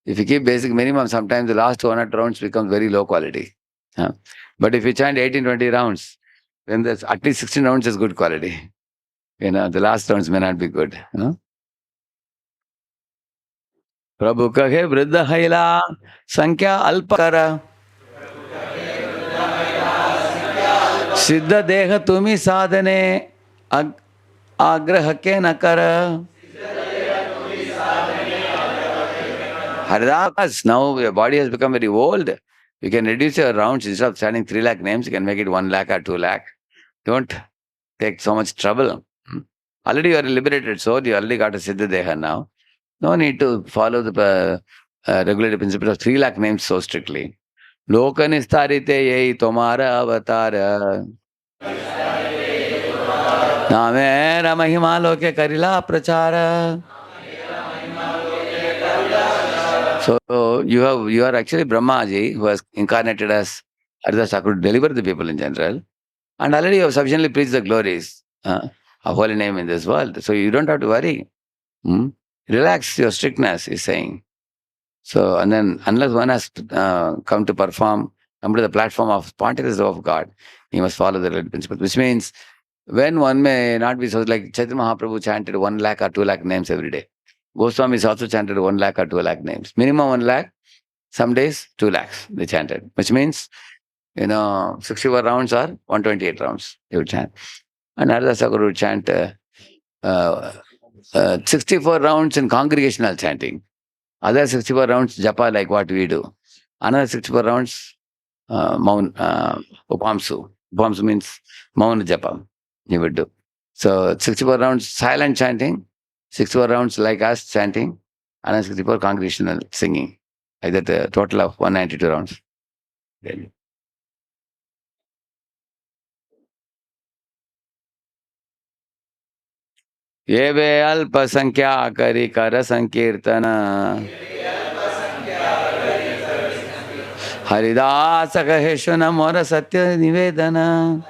if you keep basic minimum, sometimes the last 200 rounds become very low quality. But if you chant 18-20 rounds, then there's at least 16 rounds is good quality. The last rounds may not be good. Prabhu kahe vriddha haila sankhya alpakara. Siddha deha tumi sadhane agrahake nakara. Haridas, now your body has become very old. You can reduce your rounds. Instead of chanting 3 lakh names, you can make it 1 lakh or 2 lakh. Don't take so much trouble. Already you are a liberated soul. You already got a Siddha Deha now. No need to follow the regulated principle of 3 lakh names so strictly. Loka nistarite yei tomara avatara. Namera mahima loke karila prachara. So you are actually Brahmaji who has incarnated as Haridas Thakur to deliver the people in general. And already you have sufficiently preached the glories of holy name in this world. So you don't have to worry. Relax your strictness, he's saying. So, and then unless one has come to perform, come to the platform of spontaneous love of God, he must follow the related principles. Which means when one may not be so, like Chaitanya Mahaprabhu chanted 1 lakh or 2 lakh names every day. Goswamis also chanted 1 lakh or 2 lakh names. Minimum 1 lakh, some days 2 lakhs they chanted. Which means, 64 rounds or 128 rounds they would chant. And Haridas Thakur would chant 64 rounds in congregational chanting. Other 64 rounds japa like what we do. Another 64 rounds upamsu. Upamsu means mauna japa he would do. So 64 rounds silent chanting, 64 rounds like us chanting, and 64 congregational singing. Like that, a total of 192 rounds. Yeve alpa sankhya kari kara sankirtana. Haridasa kaheshuna mora satya nivedana.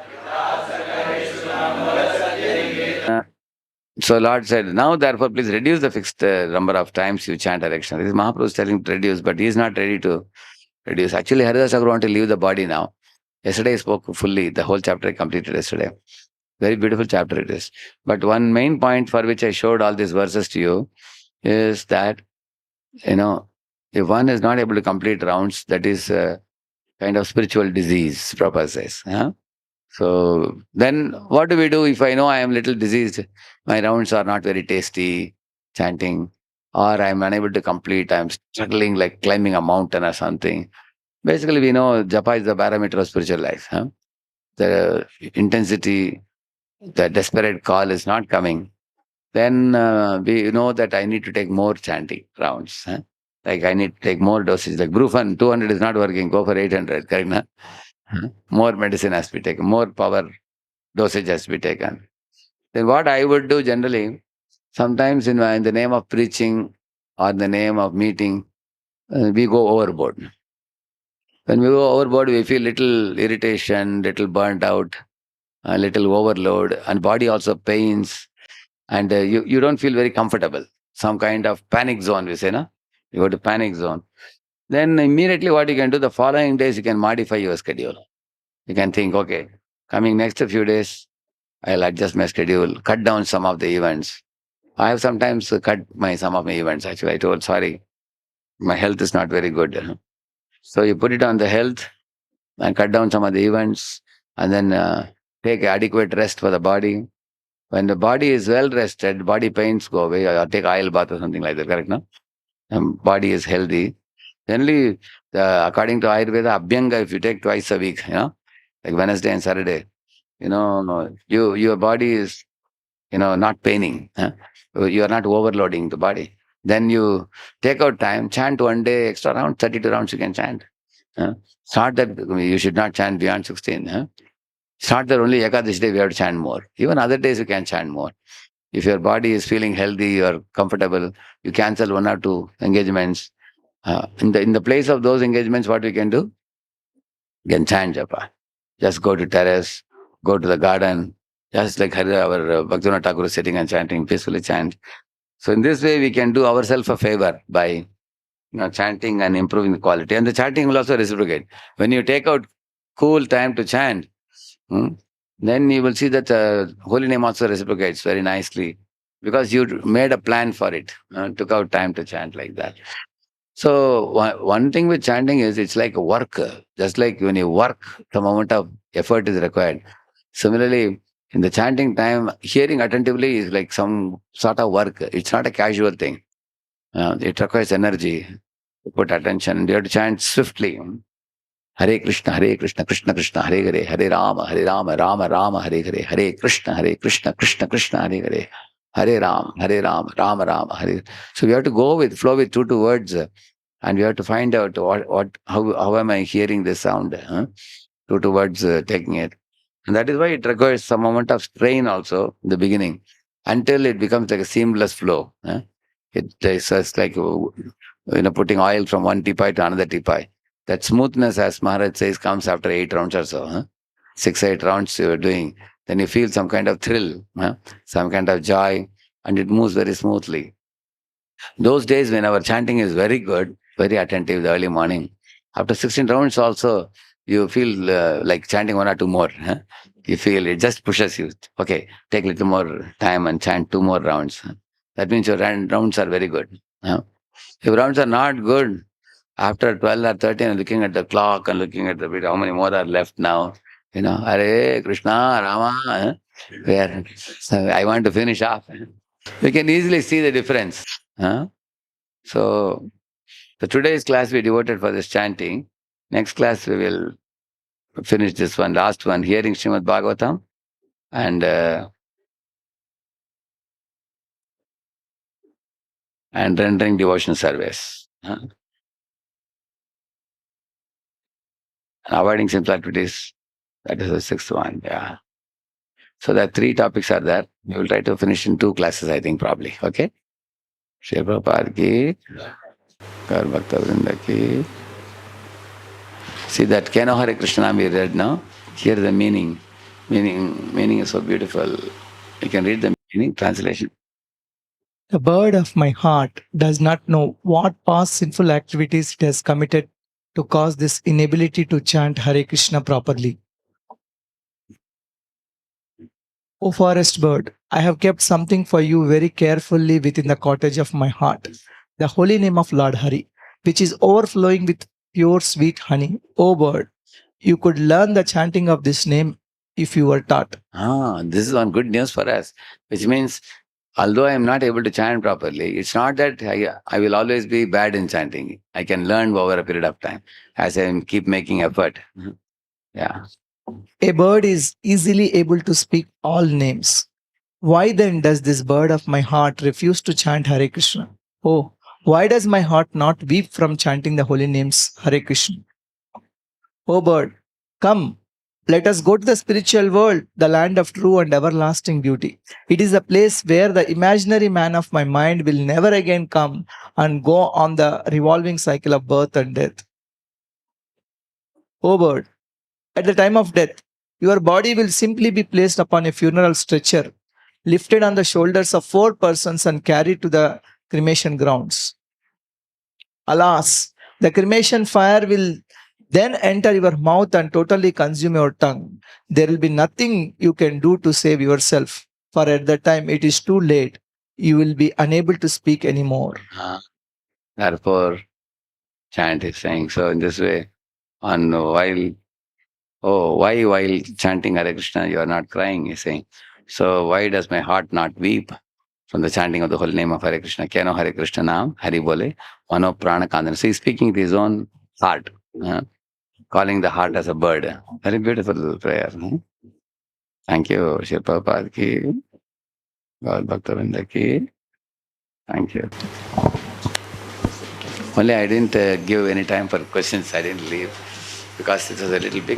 So Lord said, now therefore please reduce the fixed number of times you chant Hare Krishna. This is Mahaprabhu is telling to reduce, but he is not ready to reduce. Actually, Haridas Thakur want to leave the body now. Yesterday he spoke fully, the whole chapter I completed yesterday. Very beautiful chapter it is. But one main point for which I showed all these verses to you is that, if one is not able to complete rounds, that is kind of spiritual disease, Prabhupada says. Huh? So then what do we do if I know I am little diseased? My rounds are not very tasty, chanting, or I'm unable to complete, I'm struggling like climbing a mountain or something. Basically, we know japa is the barometer of spiritual life. Huh? The intensity, the desperate call is not coming. Then we know that I need to take more chanting rounds. Huh? Like I need to take more dosage. Like Brufen, 200 is not working, go for 800, correct? Na? More medicine has to be taken, more power dosage has to be taken. Then what I would do generally, sometimes in the name of preaching or the name of meeting, we go overboard. When we go overboard, we feel little irritation, little burnt out, a little overload, and body also pains, and you don't feel very comfortable. Some kind of panic zone, we say, no? You go to panic zone. Then immediately what you can do, the following days you can modify your schedule. You can think, okay, coming next few days, I'll adjust my schedule, cut down some of the events. I have sometimes cut some of my events. Actually, I told, sorry, my health is not very good. So you put it on the health and cut down some of the events, and then take adequate rest for the body. When the body is well rested, body pains go away, or take oil bath or something like that, correct? No? Body is healthy. Generally, according to Ayurveda, Abhyanga, if you take twice a week, like Wednesday and Saturday, your body is, not paining. Huh? You are not overloading the body. Then you take out time, chant one day, extra round, 32 rounds you can chant. It's not that you should not chant beyond 16. It's not that only Ekadashi day we have to chant more. Even other days you can chant more. If your body is feeling healthy, you are comfortable, you cancel one or two engagements. In the place of those engagements, what we can do? We can chant japa. Just go to terrace, go to the garden, just like our Bhaktivinoda Thakur is sitting and chanting, peacefully chant. So in this way, we can do ourselves a favor by chanting and improving the quality. And the chanting will also reciprocate. When you take out cool time to chant, then you will see that holy name also reciprocates very nicely, because you made a plan for it, took out time to chant like that. So one thing with chanting is it's like a work. Just like when you work, some amount of effort is required. Similarly, in the chanting time, hearing attentively is like some sort of work. It's not a casual thing. It requires energy to put attention. And you have to chant swiftly. Hare Krishna, Krishna Krishna, Hare Hare, Hare Rama, Rama Rama, Hare Hare, Hare Krishna, Krishna Krishna, Hare Hare, Hare Rama, Rama Rama, Hare. So we have to go with, flow with two words, and we have to find out how am I hearing this sound, two words taking it. And that is why it requires some amount of strain also in the beginning, until it becomes like a seamless flow. It is just like putting oil from one teapot to another teapot. That smoothness, as Maharaj says, comes after 8 rounds or so. 6-8 rounds you are doing, then you feel some kind of thrill, some kind of joy, and it moves very smoothly. Those days when our chanting is very good, very attentive, the early morning, after 16 rounds also, you feel like chanting 1 or 2 more. You feel it just pushes you. Okay, take a little more time and chant 2 more rounds. That means your rounds are very good. If rounds are not good, after 12 or 13, looking at the clock and looking at the bit, how many more are left now? Hare Krishna, Rama, where I want to finish off. You can easily see the difference. So, today's class we devoted for this chanting. Next class we will finish this one, last one, hearing Srimad Bhagavatam and rendering devotional service. Avoiding simple activities. That is the 6th one. Yeah. So there are 3 topics are there. We will try to finish in 2 classes, I think, probably. Okay? Shri Prabhupada ki, Kar Bhakta Vrinda ki. See that Keno Hare Krishna we read now? Here the meaning. Meaning is so beautiful. You can read the meaning, translation. The bird of my heart does not know what past sinful activities it has committed to cause this inability to chant Hare Krishna properly. O forest bird, I have kept something for you very carefully within the cottage of my heart, the holy name of Lord Hari, which is overflowing with pure sweet honey. O bird, you could learn the chanting of this name if you were taught. This is one good news for us, which means although I am not able to chant properly, it's not that I will always be bad in chanting. I can learn over a period of time as I keep making effort. Yeah. A bird is easily able to speak all names. Why then does this bird of my heart refuse to chant Hare Krishna? Oh, why does my heart not weep from chanting the holy names Hare Krishna? O bird, come, let us go to the spiritual world, the land of true and everlasting beauty. It is a place where the imaginary man of my mind will never again come and go on the revolving cycle of birth and death. O bird, at the time of death, your body will simply be placed upon a funeral stretcher, lifted on the shoulders of 4 persons and carried to the cremation grounds. Alas, the cremation fire will then enter your mouth and totally consume your tongue. There will be nothing you can do to save yourself, for at that time it is too late. You will be unable to speak anymore. Therefore, chant is saying. So in this way, why while chanting Hare Krishna you are not crying, he's saying. So why does my heart not weep from the chanting of the holy name of Hare Krishna? Keno Hare Krishna Naam, Hari Bole, Mano Prana Kandana. So he's speaking to his own heart, calling the heart as a bird. Very beautiful prayer. Thank you, Shri Prabhupada ki, Gaur Bhaktavinda ki. Thank you. Only I didn't give any time for questions. I didn't leave because it was a little big